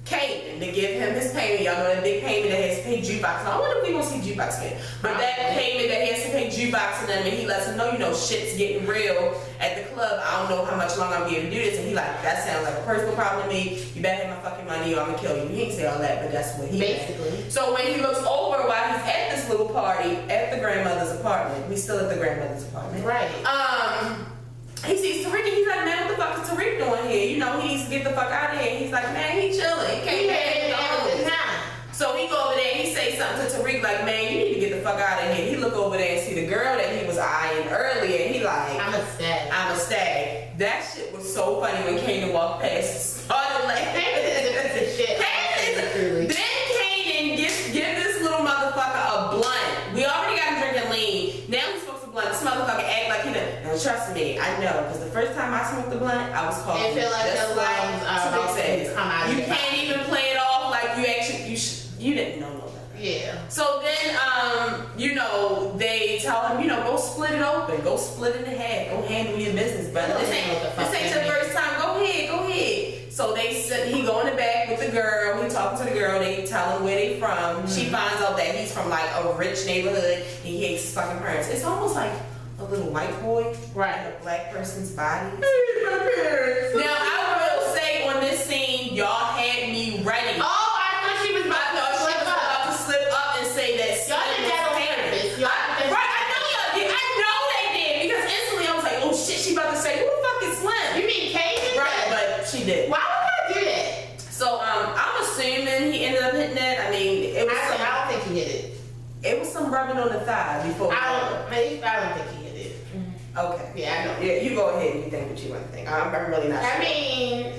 Kanan to give him his payment. Y'all know that big payment that he has to pay Jukebox. Now, I wonder if we gonna see Jukebox again. But that payment that he has to pay Jukebox and then he lets him know, you know, shit's getting real at the club. I don't know how much longer I'm gonna be able to do this. And he like, that sounds like a personal problem to me. You better have my fucking money or I'm gonna kill you. He didn't say all that, but that's what he basically. Had. So when he looks over while he's at this little party at the grandmother's apartment, we still at the grandmother's apartment. Right. He sees Tariq and he's like, man, what the fuck is Tariq doing here? You know, he needs to get the fuck out of here. He's like, man, he chilling. He can't pay time. So he go over there and he say something to Tariq like, man, you need to get the fuck out of here. He look over there and see the girl that he was eyeing earlier and he like, I'm a stag. That shit was so funny when Kanan walked past and started laughing. Then Kanan give this little motherfucker a blunt. We already got him drinking lean. Now he's supposed to blunt. This motherfucker act like he done. Now trust me, I know, because the first time I smoked the blunt, I was called. It feel like the lungs are about to come out. You can't even play it off like you actually, you didn't know no better. Yeah. So then, you know, they tell him, you know, go split it open, go split it in half, go handle your business, brother. This ain't your first time. Go ahead. So he go in the back with the girl. He talking to the girl. They tell him where they from. Mm-hmm. She finds out that he's from like a rich neighborhood. And he hates his fucking parents. It's almost like a little white boy in a black person's body. Hey, my parents. Now I will say on this scene, y'all had me ready. Oh, I thought she was about to flip up. So I'm assuming he ended up hitting that. I mean, it was. I don't think he hit it. It was some rubbing on the thigh before. I don't think he hit it. Okay. Yeah, I know. Yeah, you go ahead and you think what you want to think. I'm really not sure. I mean,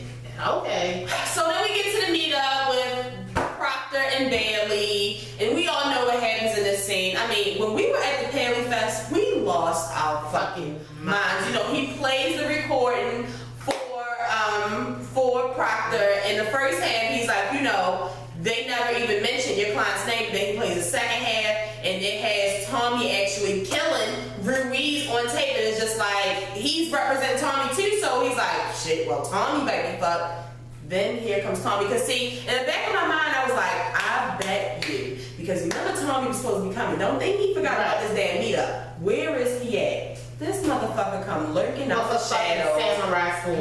okay. So then we get to the meetup with Proctor and Bailey, and we all know what happens in this scene. I mean, when we were at the Paley Fest, we lost our fucking minds. You know, he plays the recording for Proctor. In the first half, he's like, you know, they never even mentioned your client's name. Then he plays the second half, and it has Tommy actually killing Ruiz on tape. And it's just like, he's representing Tommy too, so he's like, shit, well, Tommy might be fucked. Then here comes Tommy. Because see, in the back of my mind, I was like, I bet you. Because remember Tommy was supposed to be coming. Don't think he forgot about this damn meetup. Where is he at? This motherfucker come lurking out the shadows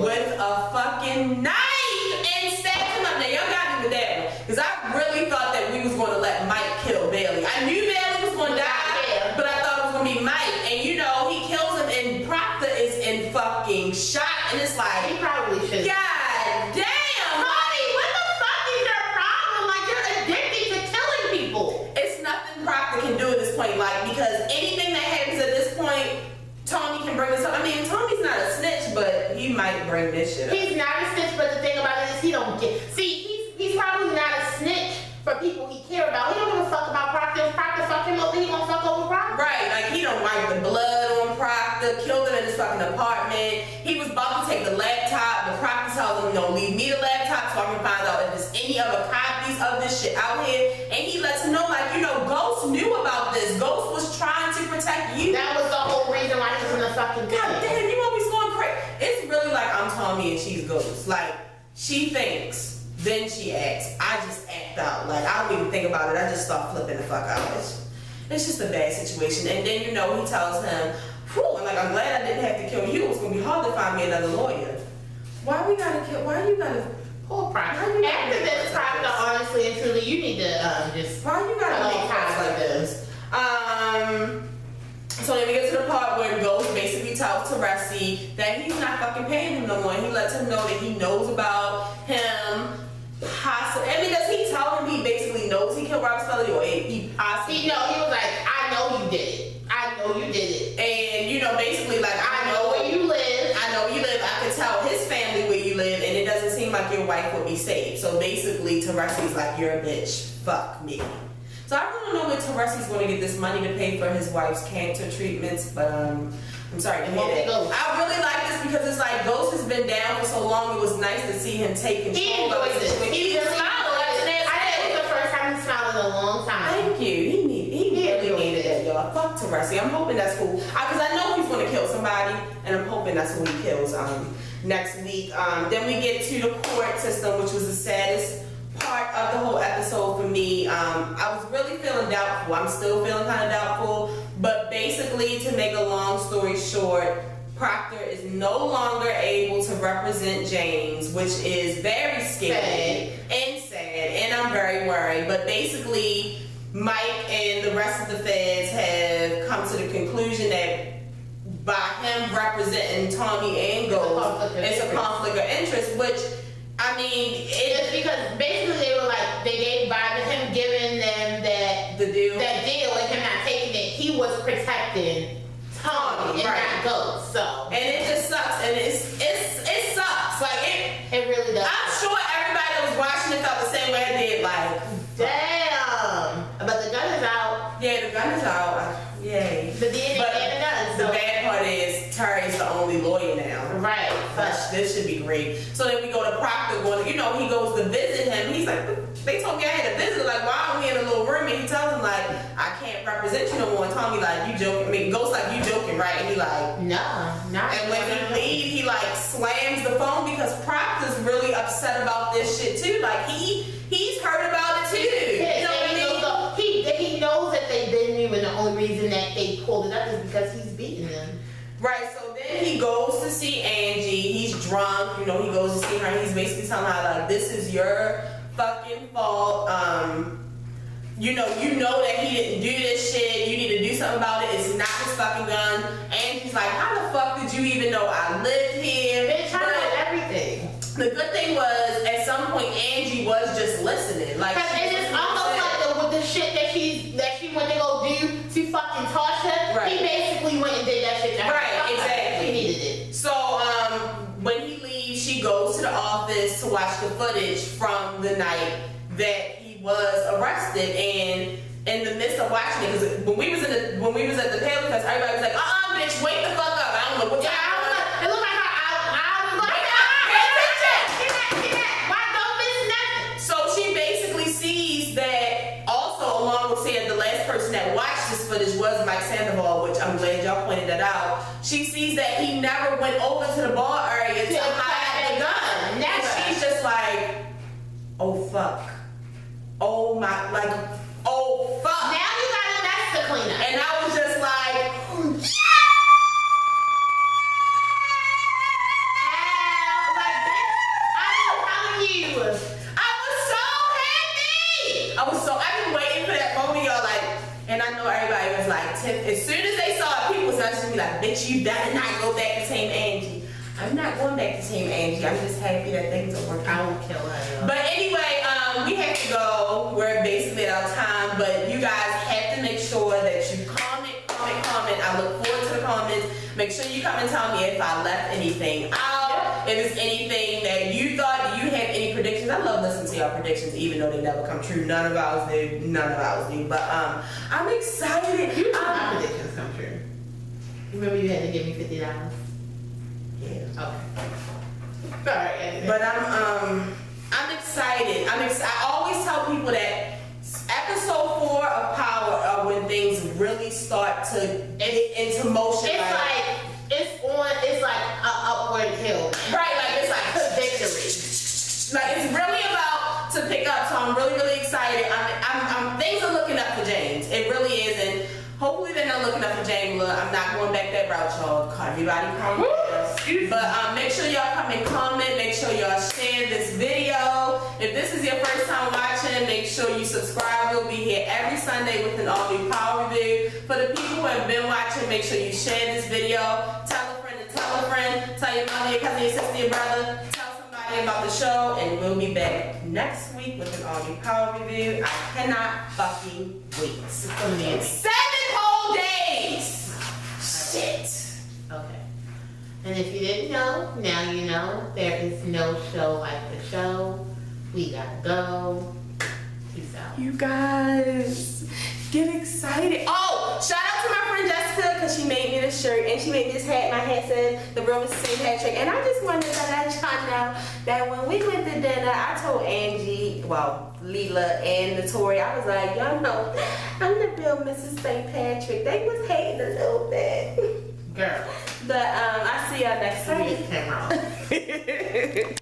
with a fucking knife and stabbed him up. Now y'all got me with that one, because I really thought that we was going to let Mike kill Bailey. I knew Bailey was going to die, but I thought it was going to be Mike. And you know, he kills him, and Proctor is in fucking shock, and it's like, he probably should. God damn, Honey, what the fuck is your problem? Like, you're addicted to killing people. It's nothing Proctor can do at this point, like, because anything that happens at this point, Tommy can bring this up. I mean, Tommy's not a snitch, but he might bring this shit up. He's not a snitch, but the thing about it is he don't get. See, he's probably not a snitch for people he care about. He don't give a fuck about Proctor. If Proctor fuck him over, he gonna fuck over Proctor. Right, like he don't wipe the blood on Proctor, killed him in his fucking apartment. He was about to take the laptop, but Proctor tells him, no, leave me the laptop so I can find out if there's any other copies of this shit out here. And he lets him know, like, you know, Ghost knew about this. Ghost was trying to protect you. That was the whole reason why he was in the fucking thing. God damn, you always going crazy. It's really like I'm Tommy and she's Ghost. Like, she thinks, then she acts. I just act out. Like, I don't even think about it. I just start flipping the fuck out. It's just a bad situation. And then, you know, he tells him, whew, and like, I'm glad I didn't have to kill you. It's going to be hard to find me another lawyer. Why you gotta... Poor Proctor. After this, Proctor, honestly and truly, you need to just... Why you gotta make comments like this? So then we get to the part where Ghost basically tells Tariq that he's not fucking paying him no more. He lets him know that he knows about him. Possibly, I mean, does he tell him he basically knows he killed Rob Spelly, or he possibly? He was like, I know you did it. I know you did it. And you know, basically, like, I know where you live. I know where you live. I could tell his family where you live, and it doesn't seem like your wife would be safe. So basically, Tariq's like, you're a bitch. Fuck me. So I really don't know where Tariq's going to get this money to pay for his wife's cancer treatments, but I'm sorry to hear that. I really like this because it's like Ghost has been down for so long. It was nice to see him take control. He enjoys it. He really smiled. I think it was the first time he smiled in a long time. Thank you. He really needed that, y'all. Fuck Tariq. I'm hoping that's cool. Because I know he's going to kill somebody, and I'm hoping that's who he kills next week. Then we get to the court system, which was the saddest part of the whole episode for me. I was really feeling doubtful. I'm still feeling kind of doubtful. But basically, to make a long story short, Proctor is no longer able to represent James, which is very scary and sad, and I'm very worried. But basically, Mike and the rest of the feds have come to the conclusion that by him representing Tommy and Ghost, it's a conflict of interest, which, I mean, it's because basically they were like, they gave by to him giving them that deal and him not taking it, he was protecting Tommy and not Ghost. So, and it just sucks, and it sucks. Like it really does. I'm sure everybody that was watching it felt the same way I did. Like, damn. But the gun is out. Yeah, the gun is out. Yay. But then it does. The bad part is Tariq's the only lawyer now. Right. This should be great. So then we go to Proctor. He goes to visit him. He's like, they told me I had to visit. Like, why are we in a little room? And he tells him, like, I can't represent you no more. And Tommy like, you joking? I mean, Ghost like, you joking, right? And he like, no, not. And when he leaves, he like slams the phone because Proctor's really upset about this shit too. Like, he's heard about it too. Yeah, you know what I mean? He knows that they've been new, and the only reason that they pulled it up is because he's beating them. Right, so then he goes to see Angie. He's drunk, he goes to see her, and he's basically telling her, like, this is your fucking fault. You know that he didn't do this shit. You need to do something about it. It's not his fucking gun. Angie's like, how the fuck did you even know I lived here? Bitch, I know everything. the good thing was, at some point, Angie was just listening. Like, and it's almost like with the shit that she went to go do to fucking Tasha. Right. He basically went and did that shit to her. Right, exactly. He needed it. So, when he leaves, she goes to the office to watch the footage from the night that he was arrested. And in the midst of watching it, because when we was at the panel fest, everybody was like, bitch, wake the fuck up. I don't know what time. It looked like I was like, pay attention. Why don't miss nothing? So she basically sees that also, along with saying the last person that watched this footage was Mike Sandoval, which I'm glad y'all pointed that out. She sees that he never went over to the bar area to hide the gun. And she's just like, oh fuck. Oh my, like, oh fuck. Now you got a mess to clean up. And I was just like, I've been waiting for that moment, y'all, like, and I know everybody was like, as soon as they saw it, people was just be like, bitch, you better not go back to Team Angie. I'm not going back to Team Angie. I'm just happy that things are working. I won't kill her. But anyway, we have to go. We're basically at our time, but you guys have to make sure that you comment. I look forward to the comments. Make sure you come and tell me if I left anything out. If it's anything that you thought, do you have any predictions? I love listening to y'all predictions, even though they never come true. None of ours do. But I'm excited. My predictions come true. Remember you had to give me $50? Yeah. Okay. Alright. But I'm excited. I always tell people that episode 4 of Power are when things really start to get into motion. It's like an upward hill. Right, like it's like victory. Like it's really about to pick up. So I'm really, really excited. I'm things are looking up for James. It really is, and hopefully they're not looking up for James. Look, I'm not going back that route, y'all. Everybody comment. But make sure y'all come and comment. Make sure y'all share this video. If this is your first time watching, make sure you subscribe. We'll be here every Sunday with an all-new Power Review. For the people who have been watching, make sure you share this video. Tell a friend to tell a friend. Tell your mother, your cousin, your sister, your brother. Tell somebody about the show. And we'll be back next week with an all-new Power Review. I cannot fucking wait. It's gonna be 7 whole days. Shit. Okay. And if you didn't know, now you know. There is no show like the show. We gotta go. Peace out. You guys, get excited. Oh, shout out to my friend Jessica, because she made me this shirt and she made me this hat. My hat said the real Mrs. St. Patrick. And I just wanted to let y'all know that when we went to dinner, I told Angie, well, Leela and Notori, I was like, y'all know, I'm the real Mrs. St. Patrick. They was hating a little bit. Girl. But I see y'all next week. Turn this camera off.